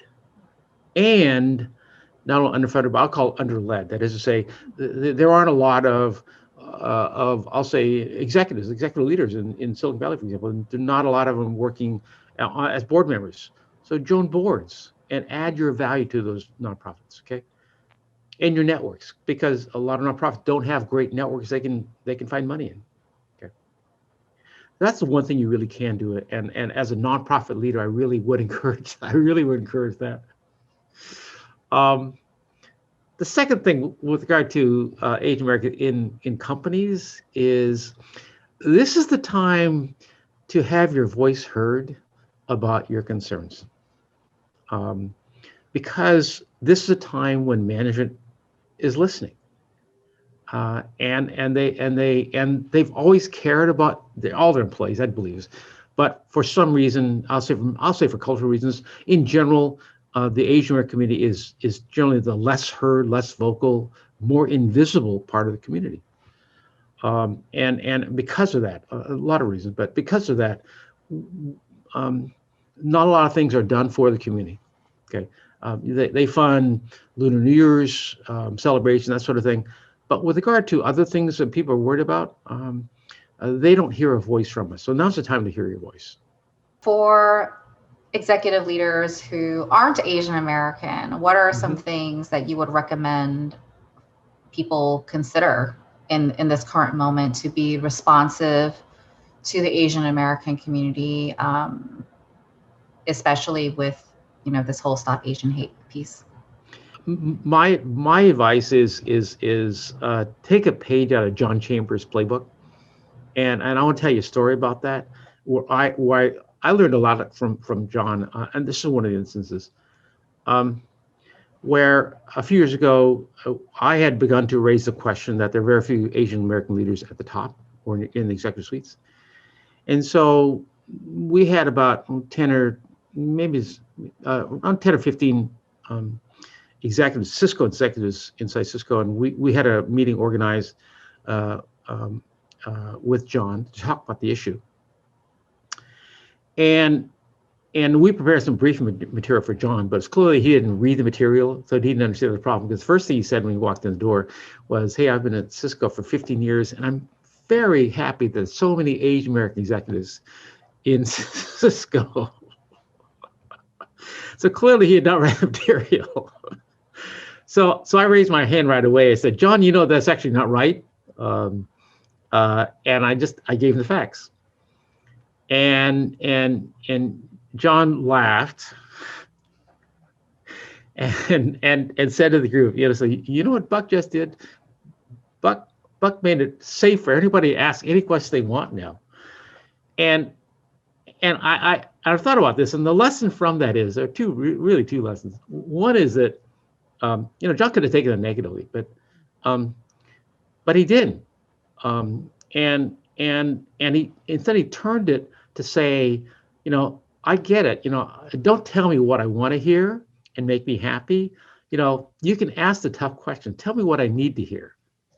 and not only underfunded, but I'll call it underled. That is to say, there aren't a lot of I'll say executive leaders in Silicon Valley, for example. And there are not a lot of them working as board members. So join boards and add your value to those nonprofits, okay? And your networks, because a lot of nonprofits don't have great networks they can find money in. Okay, that's the one thing you really can do. And as a nonprofit leader, I really would encourage that. Um, the second thing with regard to Asian American in companies is, this is the time to have your voice heard about your concerns, because this is a time when management is listening, and they've always cared about all their employees, I believe, but for some reason, I'll say for cultural reasons, in general, the Asian American community is generally the less heard, less vocal, more invisible part of the community. And because of that, a lot of reasons, but because of that, um, not a lot of things are done for the community. Okay, they fund Lunar New Year's celebration, that sort of thing. But with regard to other things that people are worried about, they don't hear a voice from us. So now's the time to hear your voice. For executive leaders who aren't Asian American, what are some Mhm. things that you would recommend people consider in this current moment to be responsive to the Asian American community, especially with this whole Stop Asian Hate piece? My advice is take a page out of John Chambers' playbook, and I want to tell you a story about that where I learned a lot from John, and this is one of the instances um, where a few years ago I had begun to raise the question that there are very few Asian American leaders at the top or in the executive suites, and so we had about 10 or maybe around 10 or 15 um, executives, Cisco executives inside Cisco, and we had a meeting organized uh, um, with John to talk about the issue, and and we prepared some briefing material for John, but it's clearly he didn't read the material, so he didn't understand the problem. Because the first thing he said when he walked in the door was, "Hey, I've been at Cisco for 15 years, and I'm very happy that so many Asian American executives in Cisco." So clearly he had not read the material. So I raised my hand right away. I said, "John, you know that's actually not right." Um, and I gave him the facts, and John laughed and said to the group, so you know what Buck just did? Buck Buck made it safe for anybody to ask any question they want now. And I've thought about this, and the lesson from that is there are really two lessons. One is that John could have taken it negatively, um, but he didn't. And he instead he turned it to say, I get it. Don't tell me what I want to hear and make me happy. You can ask the tough question. Tell me what I need to hear.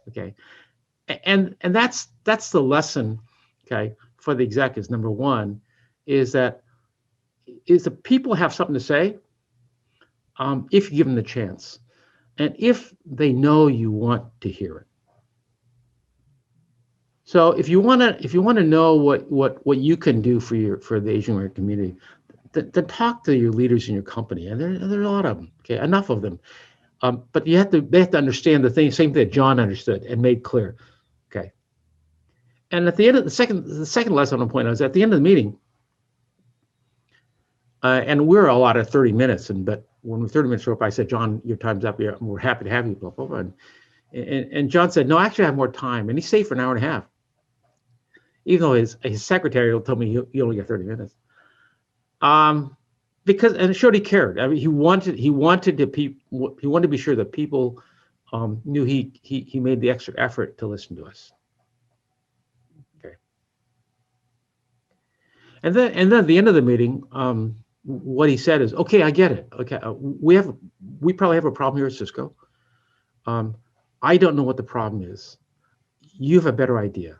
Okay, and that's the lesson. Okay, for the executives. Number one is that the people have something to say if you give them the chance, and if they know you want to hear it. So if you want to know what you can do for the Asian American community, then talk to your leaders in your company, and there are a lot of them. Okay, enough of them. But they have to understand same thing that John understood and made clear. Okay, and at the end of the second lesson I want to point out is at the end of the meeting, and we're allotted 30 minutes, but when the 30 minutes were up, I said, "John, your time's up. We're happy to have you." Blah blah blah. And John said, "No, actually, I have more time," and he stayed for an hour and a half, even though his secretary told me you only get 30 minutes. Because and it showed he cared. I mean, he wanted to be sure that people knew he made the extra effort to listen to us. Okay. And then at the end of the meeting, what he said is, "Okay, I get it. Okay, we probably have a problem here at Cisco. I don't know what the problem is. You have a better idea,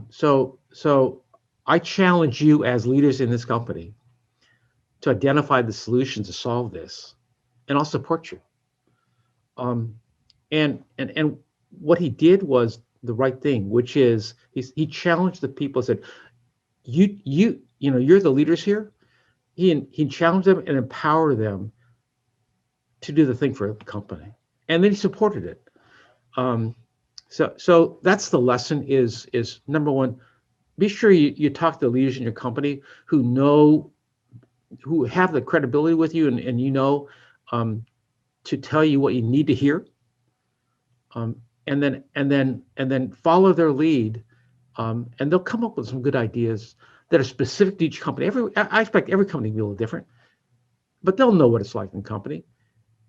So I challenge you as leaders in this company to identify the solutions to solve this, and I'll support you." And what he did was the right thing, which is he challenged the people, said, you're the leaders here. He challenged them and empowered them to do the thing for the company, and then he supported it. So that's the lesson is number one, be sure you talk to the leaders in your company who have the credibility with you, and to tell you what you need to hear, and then follow their lead, and they'll come up with some good ideas that are specific to each company. I expect every company to be a little different, but they'll know what it's like in the company,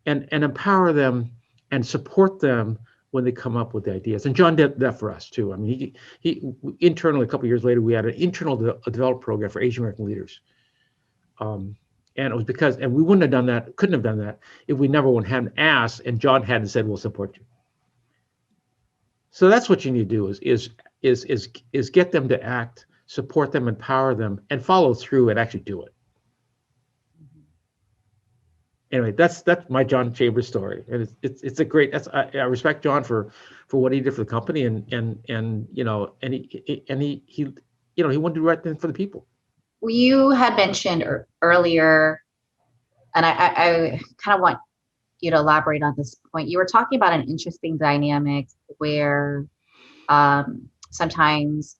and empower them and support them when they come up with the ideas. And John did that for us too. I mean, he internally, a couple of years later, we had an internal development program for Asian American leaders. And it was because, and we wouldn't have done that, couldn't have done that if we never hadn't asked and John hadn't said, we'll support you. So that's what you need to do is get them to act, support them, empower them, and follow through and actually do it. Anyway, that's my John Chambers story, and it's a great. I respect John for what he did for the company, and you know, and he you know, he wanted to do the right thing for the people. You had mentioned earlier, and I kind of want you to elaborate on this point. You were talking about an interesting dynamic where sometimes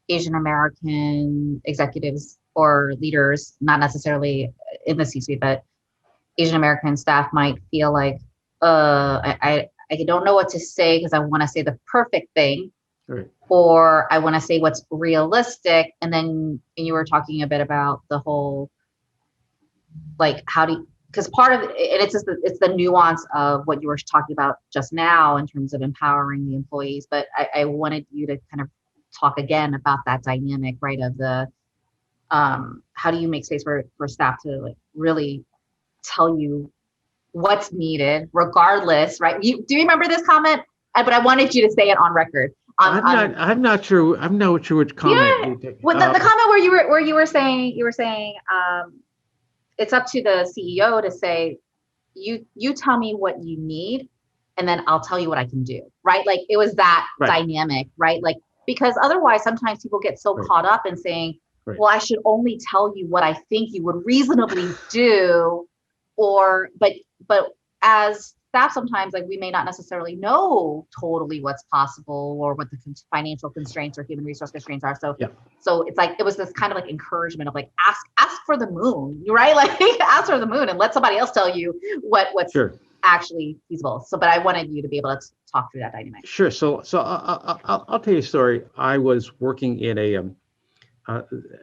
Asian American executives or leaders, not necessarily in the C-suite, but Asian American staff might feel like, I don't know what to say because I want to say the perfect thing, Right. or I want to say what's realistic. And then you were talking a bit about the whole, like, how do you, because part of it, and it's the nuance of what you were talking about just now in terms of empowering the employees. But I wanted you to kind of talk again about that dynamic, right? Of the how do you make space for staff to like really tell you what's needed, regardless, right? Do you remember this comment? But I wanted you to say it on record. I'm not sure which comment. Yeah. Well, the comment where you were saying it's up to the CEO to say, you tell me what you need, and then I'll tell you what I can do, right? Like it was that dynamic, right? Like, because otherwise sometimes people get so caught up in saying, well, I should only tell you what I think you would reasonably do, but as staff, sometimes like we may not necessarily know totally what's possible or what the financial constraints or human resource constraints are. So, so it's like, it was this kind of like encouragement of like, ask for the moon, right? Like ask for the moon and let somebody else tell you what's actually feasible. So, but I wanted you to be able to talk through that dynamic. Sure. So I'll tell you a story. I was working in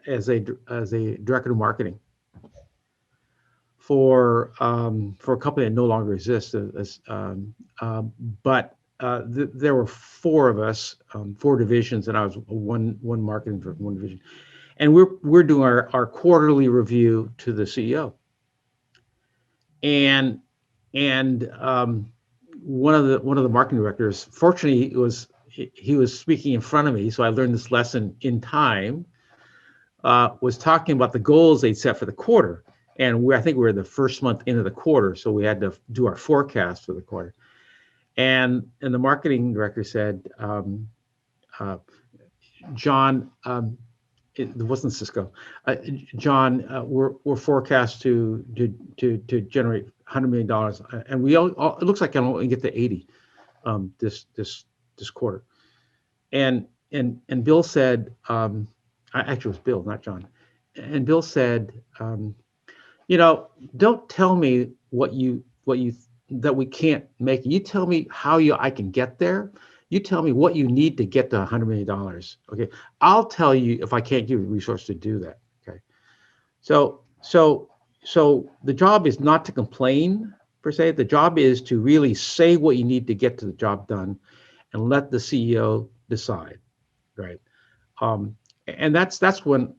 as a director of marketing for a company that no longer exists. But there were four of us, four divisions, and I was one marketing for one division. And we're doing our quarterly review to the CEO. And one of the marketing directors, fortunately, he was speaking in front of me, so I learned this lesson in time. Was talking about the goals they'd set for the quarter. And I think we were the first month into the quarter, so we had to do our forecast for the quarter. And the marketing director said, John, it wasn't Cisco. John, we're forecast to generate $100 million, and it looks like I only get to 80 this quarter. And Bill said, actually it was Bill, not John. And Bill said, you know, don't tell me what you that we can't make. You tell me how I can get there. You tell me what you need to get to $100 million. Okay, I'll tell you if I can't give you the resource to do that. Okay, so the job is not to complain per se. The job is to really say what you need to get to the job done, and let the CEO decide. Right. And that's when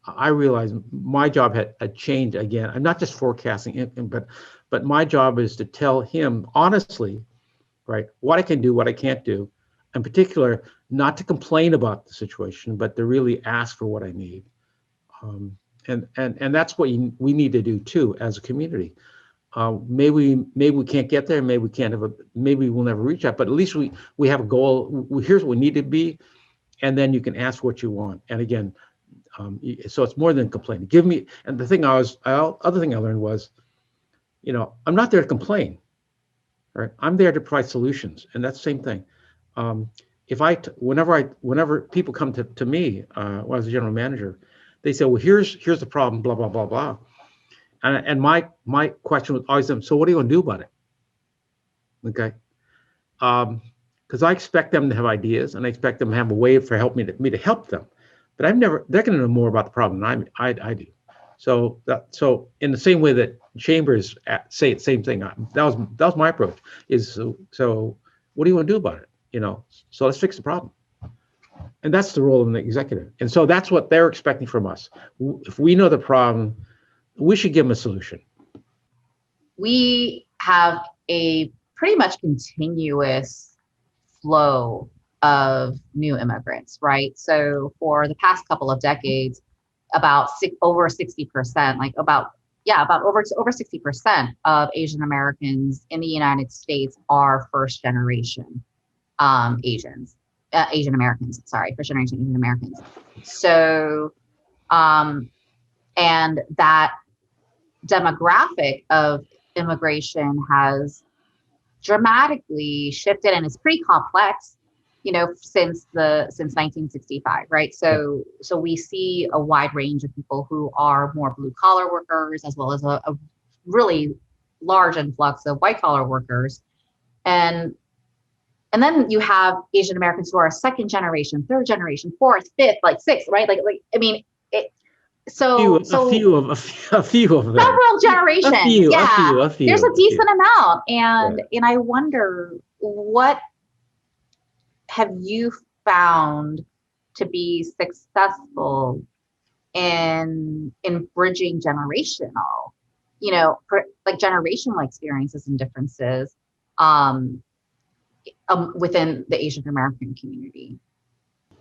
I realized my job had changed again. I'm not just forecasting, but my job is to tell him honestly, right, what I can do, what I can't do, in particular, not to complain about the situation, but to really ask for what I need. And that's what we need to do too as a community. Maybe we can't get there, maybe we can't maybe we'll never reach that, but at least we have a goal. Here's what we need to be. And then you can ask what you want. And again, so it's more than complaining. Give me, and the other thing I learned was, you know, I'm not there to complain, right? I'm there to provide solutions, and that's the same thing. Whenever people come to me, when I was a general manager, they say, well, here's the problem, blah, blah, blah, blah. And my question was always them, so what are you gonna do about it? Okay. Because I expect them to have ideas, and I expect them to have a way for me to help them. But they're going to know more about the problem than I do. So in the same way that Chambers say the same thing, that was my approach. So what do you want to do about it? You know, so let's fix the problem. And that's the role of an executive. And so that's what they're expecting from us. If we know the problem, we should give them a solution. We have a pretty much continuous flow of new immigrants, right? So for the past couple of decades, over 60%, like about over 60% of Asian Americans in the United States are first generation Asian Americans, sorry, first generation Asian Americans. So, and that demographic of immigration has dramatically shifted, and it's pretty complex, since 1965, right? So we see a wide range of people who are more blue collar workers, as well as a really large influx of white collar workers, and then you have Asian Americans who are second generation, third generation, fourth, fifth, like sixth, right? Like I mean, it. So a few of them. Several generations. A few. There's a decent amount, and I wonder, what have you found to be successful in bridging generational, like generational experiences and differences within the Asian American community?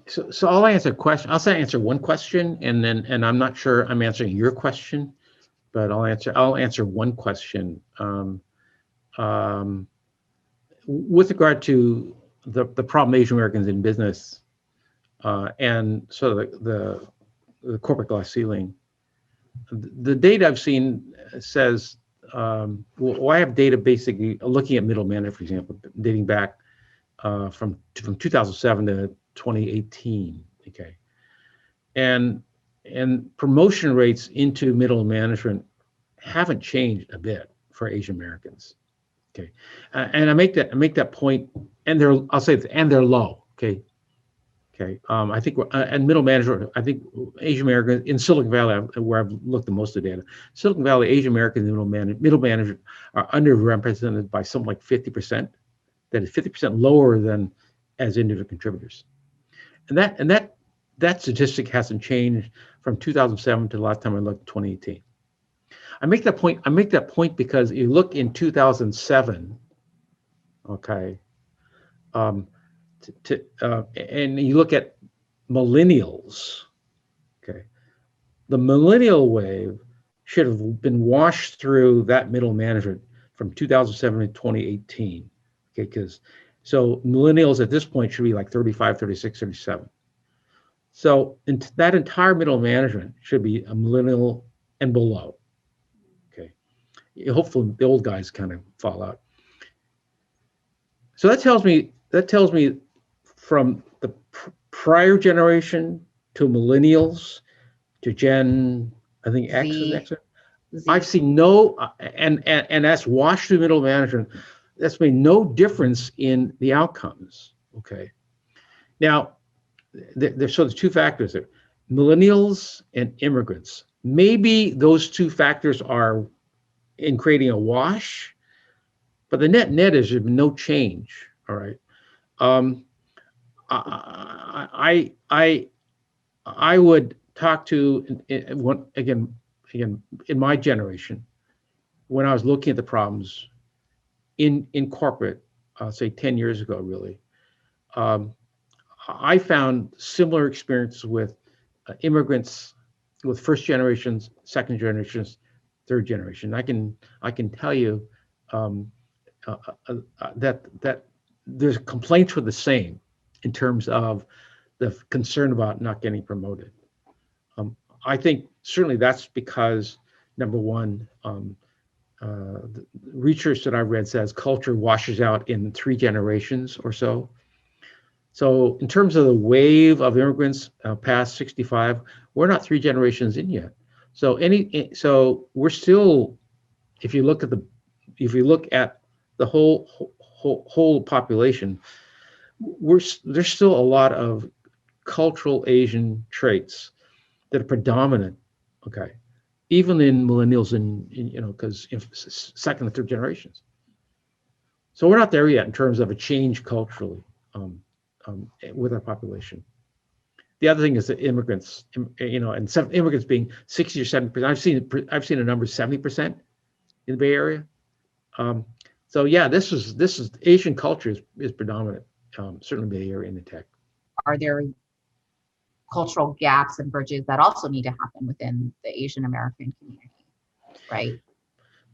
So I'll answer one question, and I'm not sure I'm answering your question, but I'll answer one question. With regard to the problem Asian Americans in business, and sort of the corporate glass ceiling, the data I've seen says, well, I have data basically looking at middle management, for example, dating back from 2007 to 2018. Okay, and promotion rates into middle management haven't changed a bit for Asian Americans. Okay, and I make that point, and they're low. Okay. I think and middle management, I think Asian Americans in Silicon Valley, where I've looked at most of the data, Silicon Valley Asian Americans in middle management are underrepresented by something like 50%. That is 50% lower than as individual contributors, and that statistic hasn't changed from 2007 to the last time I looked, 2018. I make that point because you look in 2007, okay, and you look at millennials, okay, the millennial wave should have been washed through that middle management from 2007 to 2018, okay, because so millennials at this point should be like 35, 36, 37. So that entire middle management should be a millennial and below. Okay, hopefully the old guys kind of fall out. So that tells me from the prior generation to millennials to Gen, I think X is next. I've seen no, and that's washed through middle management. That's made no difference in the outcomes. Okay, now there's two factors there: millennials and immigrants. Maybe those two factors are in creating a wash, but the net is there's been no change. All right. I would talk to again in my generation, when I was looking at the problems in corporate, say 10 years ago, really, I found similar experiences with immigrants, with first generations, second generations, third generation. I can tell you that there's complaints were the same in terms of the concern about not getting promoted. I think certainly that's because, number one, the research that I've read says culture washes out in 3 generations or so. So in terms of the wave of immigrants past 65, we're not 3 generations in yet. So we're still, if you look at the whole population, there's still a lot of cultural Asian traits that are predominant, okay, even in millennials and because second and third generations. So we're not there yet in terms of a change culturally with our population. the other thing is the immigrants, and some immigrants being 60 or 70%. I've seen a number 70% in the Bay Area. So yeah, this is Asian culture is predominant, certainly Bay Area in the tech. Are there cultural gaps and bridges that also need to happen within the Asian American community, right?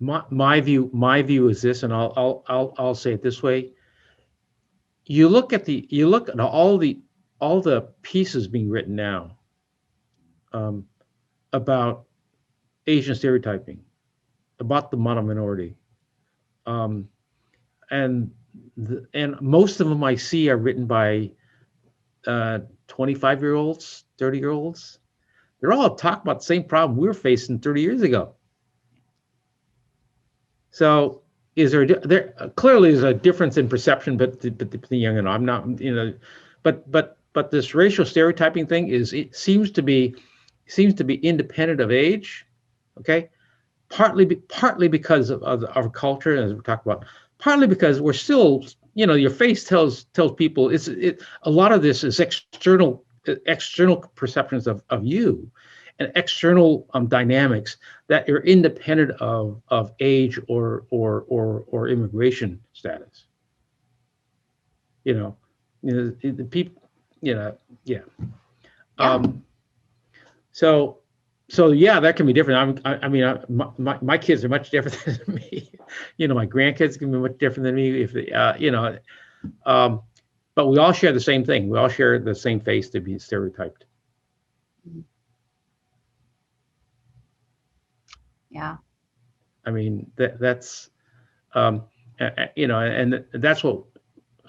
My view is this, and I'll say it this way. You look at all the pieces being written now about Asian stereotyping, about the mono-minority, and most of them I see are written by 25-year-olds, 30-year-olds. They're all talking about the same problem we were facing 30 years ago. So there clearly is a difference in perception, but the young and I'm not, but this racial stereotyping thing seems to be independent of age, okay? Partly because of our culture, as we talked about, partly because we're still, your face tells people a lot of this is external perceptions of you, and external dynamics that are independent of age or immigration status. The people, yeah. So yeah, that can be different. My kids are much different than me. My grandkids can be much different than me. If they, but we all share the same thing. We all share the same face to be stereotyped. Yeah. I mean, that's, and that's what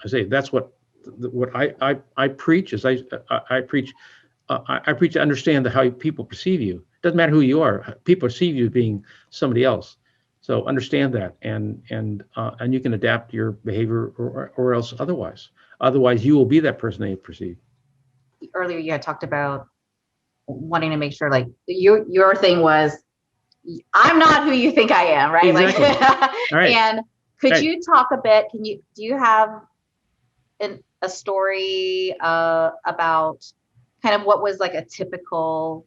I say. That's what I preach is I preach to understand how people perceive you. Doesn't matter who you are. People perceive you being somebody else. So understand that, and you can adapt your behavior or else otherwise. Otherwise, you will be that person they perceive. Earlier, you had talked about wanting to make sure, like your thing was, I'm not who you think I am, right? Exactly. Right. And could you talk a bit? Do you have a story about kind of what was like a typical,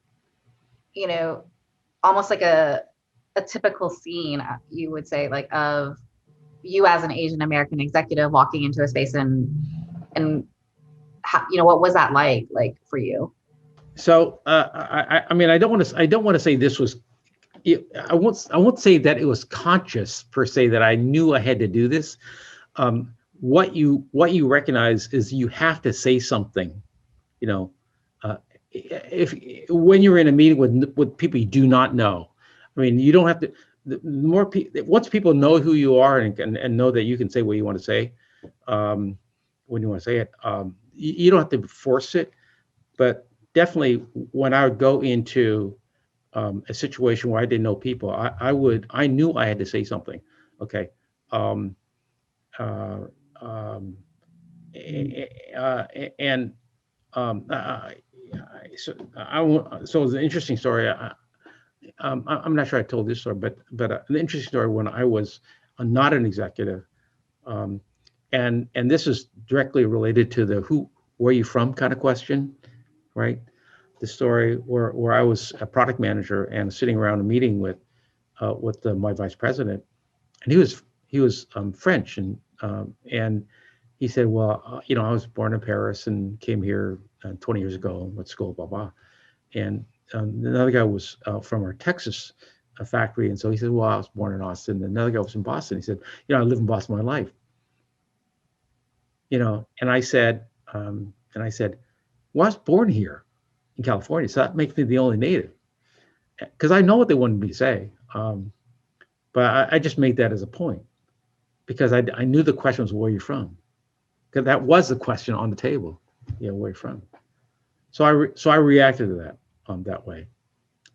almost like a typical scene, you would say, like of you as an Asian American executive walking into a space and how, what was that like for you? So I mean, I don't want to say this was. I won't say that it was conscious per se that I knew I had to do this. What you recognize is you have to say something. If when you're in a meeting with people you do not know, I mean, you don't have to. Once people know who you are and know that you can say what you want to say, when you want to say it, you don't have to force it. But definitely, when I would go into a situation where I didn't know people, I knew I had to say something. Okay. So it's an interesting story. I'm not sure I told this story, but an interesting story when I was not an executive, and this is directly related to the where are you from kind of question, right? The story where I was a product manager and sitting around a meeting with my vice president, and he was French, and he said, well, I was born in Paris and came here 20 years ago and went to school, blah blah, and another guy was from our Texas factory, and so he said, well, I was born in Austin. Another guy was in Boston. He said, I lived in Boston my life, and I said, well, I was born here in California, so that makes me the only native, because I know what they wanted me to say, but I just made that as a point because I knew the question was where you're from, because that was the question on the table, where you're from. So I reacted to that that way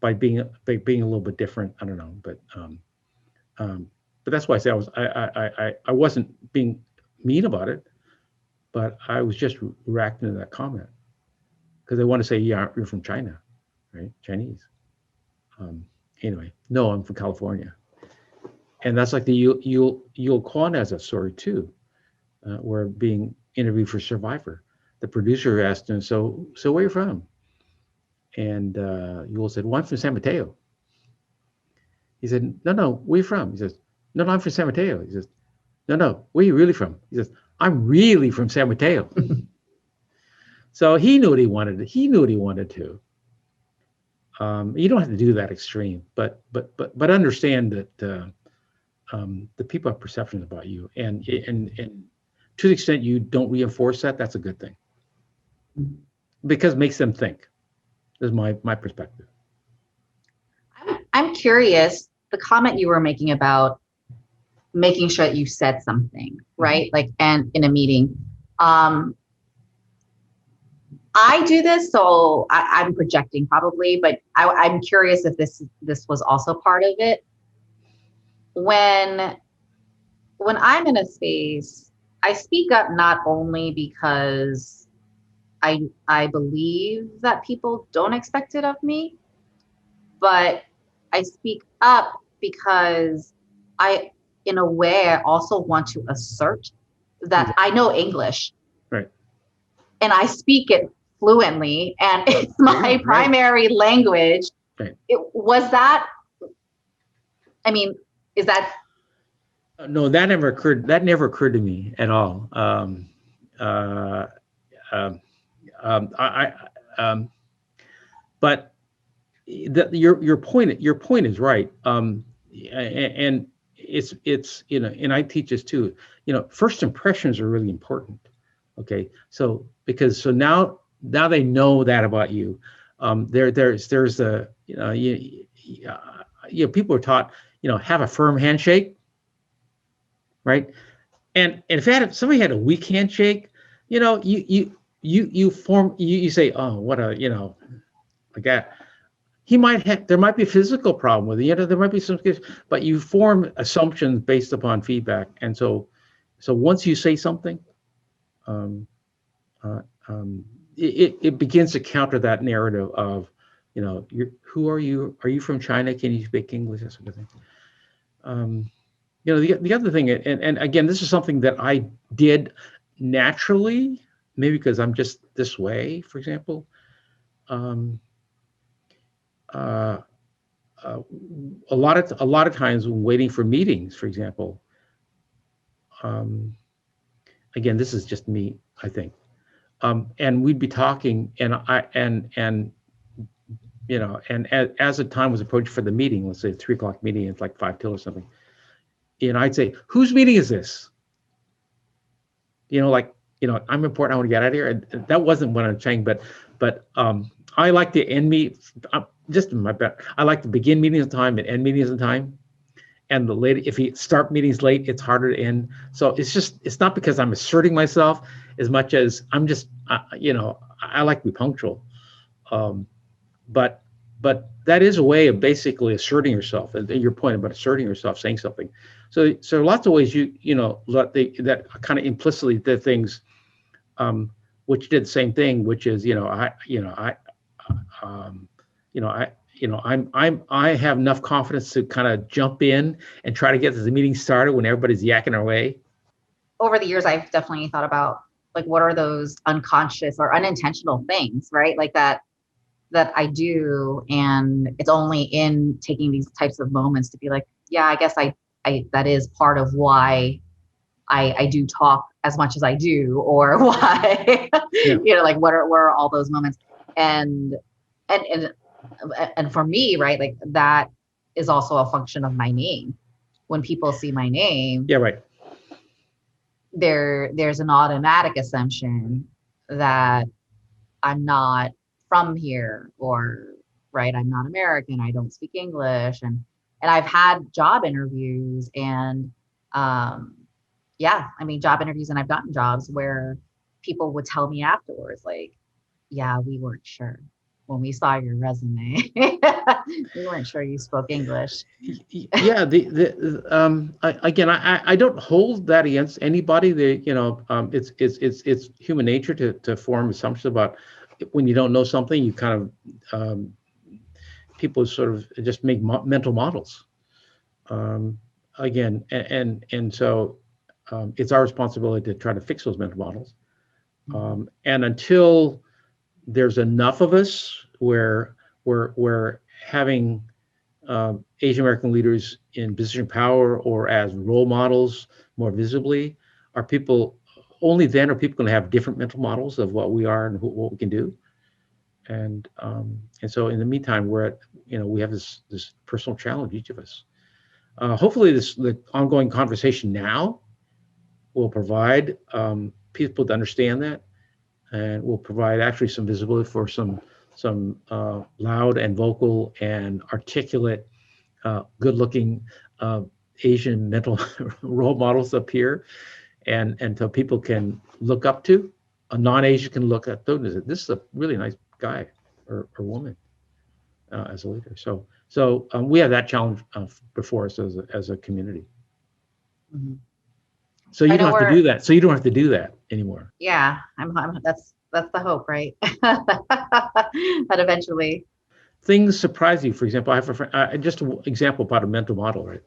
by being a little bit different. I don't know, but that's why I say I wasn't being mean about it, but I was just reacting to that comment. Because they want to say, yeah, you're from China, right? Chinese. Anyway, no, I'm from California. And that's like the Yul Kwan has a story too, where being interviewed for Survivor. the producer asked him, so where are you from? And Yul said, well, I'm from San Mateo. He said, no, where are you from? He says, no, I'm from San Mateo. He says, no, where are you really from? He says, I'm really from San Mateo. So he knew what he wanted. He knew what he wanted to. You don't have to do that extreme, but understand that the people have perceptions about you, and to the extent you don't reinforce that, that's a good thing, because it makes them think. Is my perspective. I'm curious, the comment you were making about making sure that you said something, right? Like, and in a meeting, I do this, so I'm projecting probably, but I'm curious if this was also part of it. When I'm in a space, I speak up not only because I believe that people don't expect it of me, but I speak up because I, in a way, I also want to assert that I know English. Right. And I speak it fluently, and it's my primary language. Right. Was that, I mean, is that? No, that never occurred. That never occurred to me at all. But your point is right. And it's and I teach this too. First impressions are really important. Okay, so now they know that about you. There's a people are taught have a firm handshake, right? And if somebody had a weak handshake, you say, oh, what a like that. There might be a physical problem with it. There might be some, but you form assumptions based upon feedback, and so once you say something, it begins to counter that narrative of, who are you? Are you from China? Can you speak English? That sort of thing. The other thing, and again, this is something that I did naturally, maybe because I'm just this way, for example. A lot of times when waiting for meetings, for example, again, this is just me, I think, and we'd be talking, and as the time was approaching for the meeting, let's say a 3 o'clock meeting, it's like 5 till or something, I'd say, whose meeting is this? I'm important, I want to get out of here. And that wasn't what I'm saying, but I like to end just in my bet. I like to begin meetings on time and end meetings on time. And if you start meetings late, it's harder to end. So it's not because I'm asserting myself as much as I'm just, I like to be punctual. But that is a way of basically asserting yourself. And your point about asserting yourself, saying something. So lots of ways that kind of implicitly did things, which did the same thing, which is I have enough confidence to kind of jump in and try to get the meeting started when everybody's yakking away. Over the years, I've definitely thought about, like, what are those unconscious or unintentional things, right? Like that I do, and it's only in taking these types of moments to be like, yeah, I guess I that is part of why I do talk as much as I do, or why, like what are all those moments, and for me, right, like that is also a function of my name. When people see my name, yeah, right, there's an automatic assumption that I'm not from here, or right, I'm not American, I don't speak English, and I've had job interviews, and job interviews, and I've gotten jobs where people would tell me afterwards, like, yeah, we weren't sure when we saw your resume. We weren't sure you spoke English. Yeah, I don't hold that against anybody. It's human nature to form assumptions about when you don't know something. You kind of people sort of just make mental models. Again, and so it's our responsibility to try to fix those mental models. And until there's enough of us where we're having Asian American leaders in position of power or as role models more visibly, are people, only then are people going to have different mental models of what we are and what we can do. And so in the meantime, we're at, we have this personal challenge, each of us. Hopefully the ongoing conversation now will provide people to understand that, and will provide actually some visibility for some loud and vocal and articulate, good-looking Asian mental role models up here, and so people can look up to, a non-Asian can look up to, and say, this is a really nice guy or woman as a leader. So we have that challenge before us as a community. Mhm. So you don't have to do that. So you don't have to do that anymore. Yeah, that's the hope, right? But eventually. Things surprise you. For example, I have a friend, just an example about a mental model, right?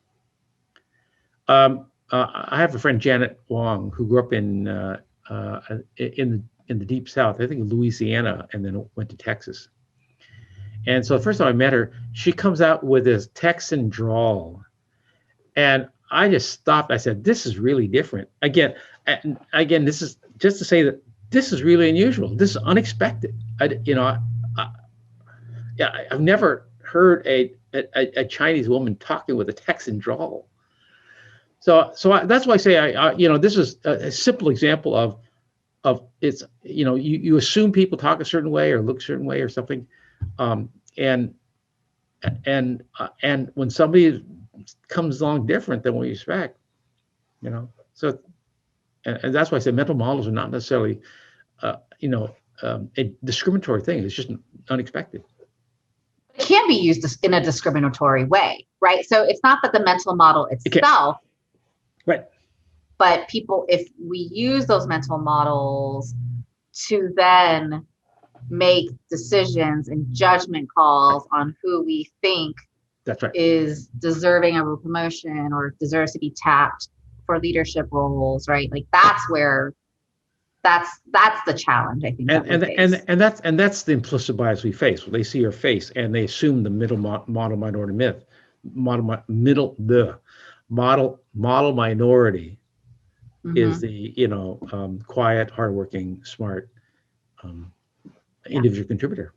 I have a friend, Janet Wong, who grew up in the deep South, I think Louisiana, and then went to Texas. And so the first time I met her, she comes out with this Texan drawl, and I just stopped. I said, "This is really different." Again, this is just to say that this is really unusual. This is unexpected. I've never heard a Chinese woman talking with a Texan drawl. So that's why I say this is a simple example of it's, you assume people talk a certain way or look a certain way or something, and when somebody comes along different than what you expect, so and that's why I say mental models are not necessarily a discriminatory thing. It's just unexpected. It can be used in a discriminatory way, right? So it's not that the mental model itself, right? But people, if we use those mental models to then make decisions and judgment calls on who we think that's right is deserving of a promotion or deserves to be tapped for leadership roles, right? Like that's the challenge, I think. And that's the implicit bias we face. They see your face and they assume the model minority myth, model minority is the quiet, hardworking, smart individual contributor.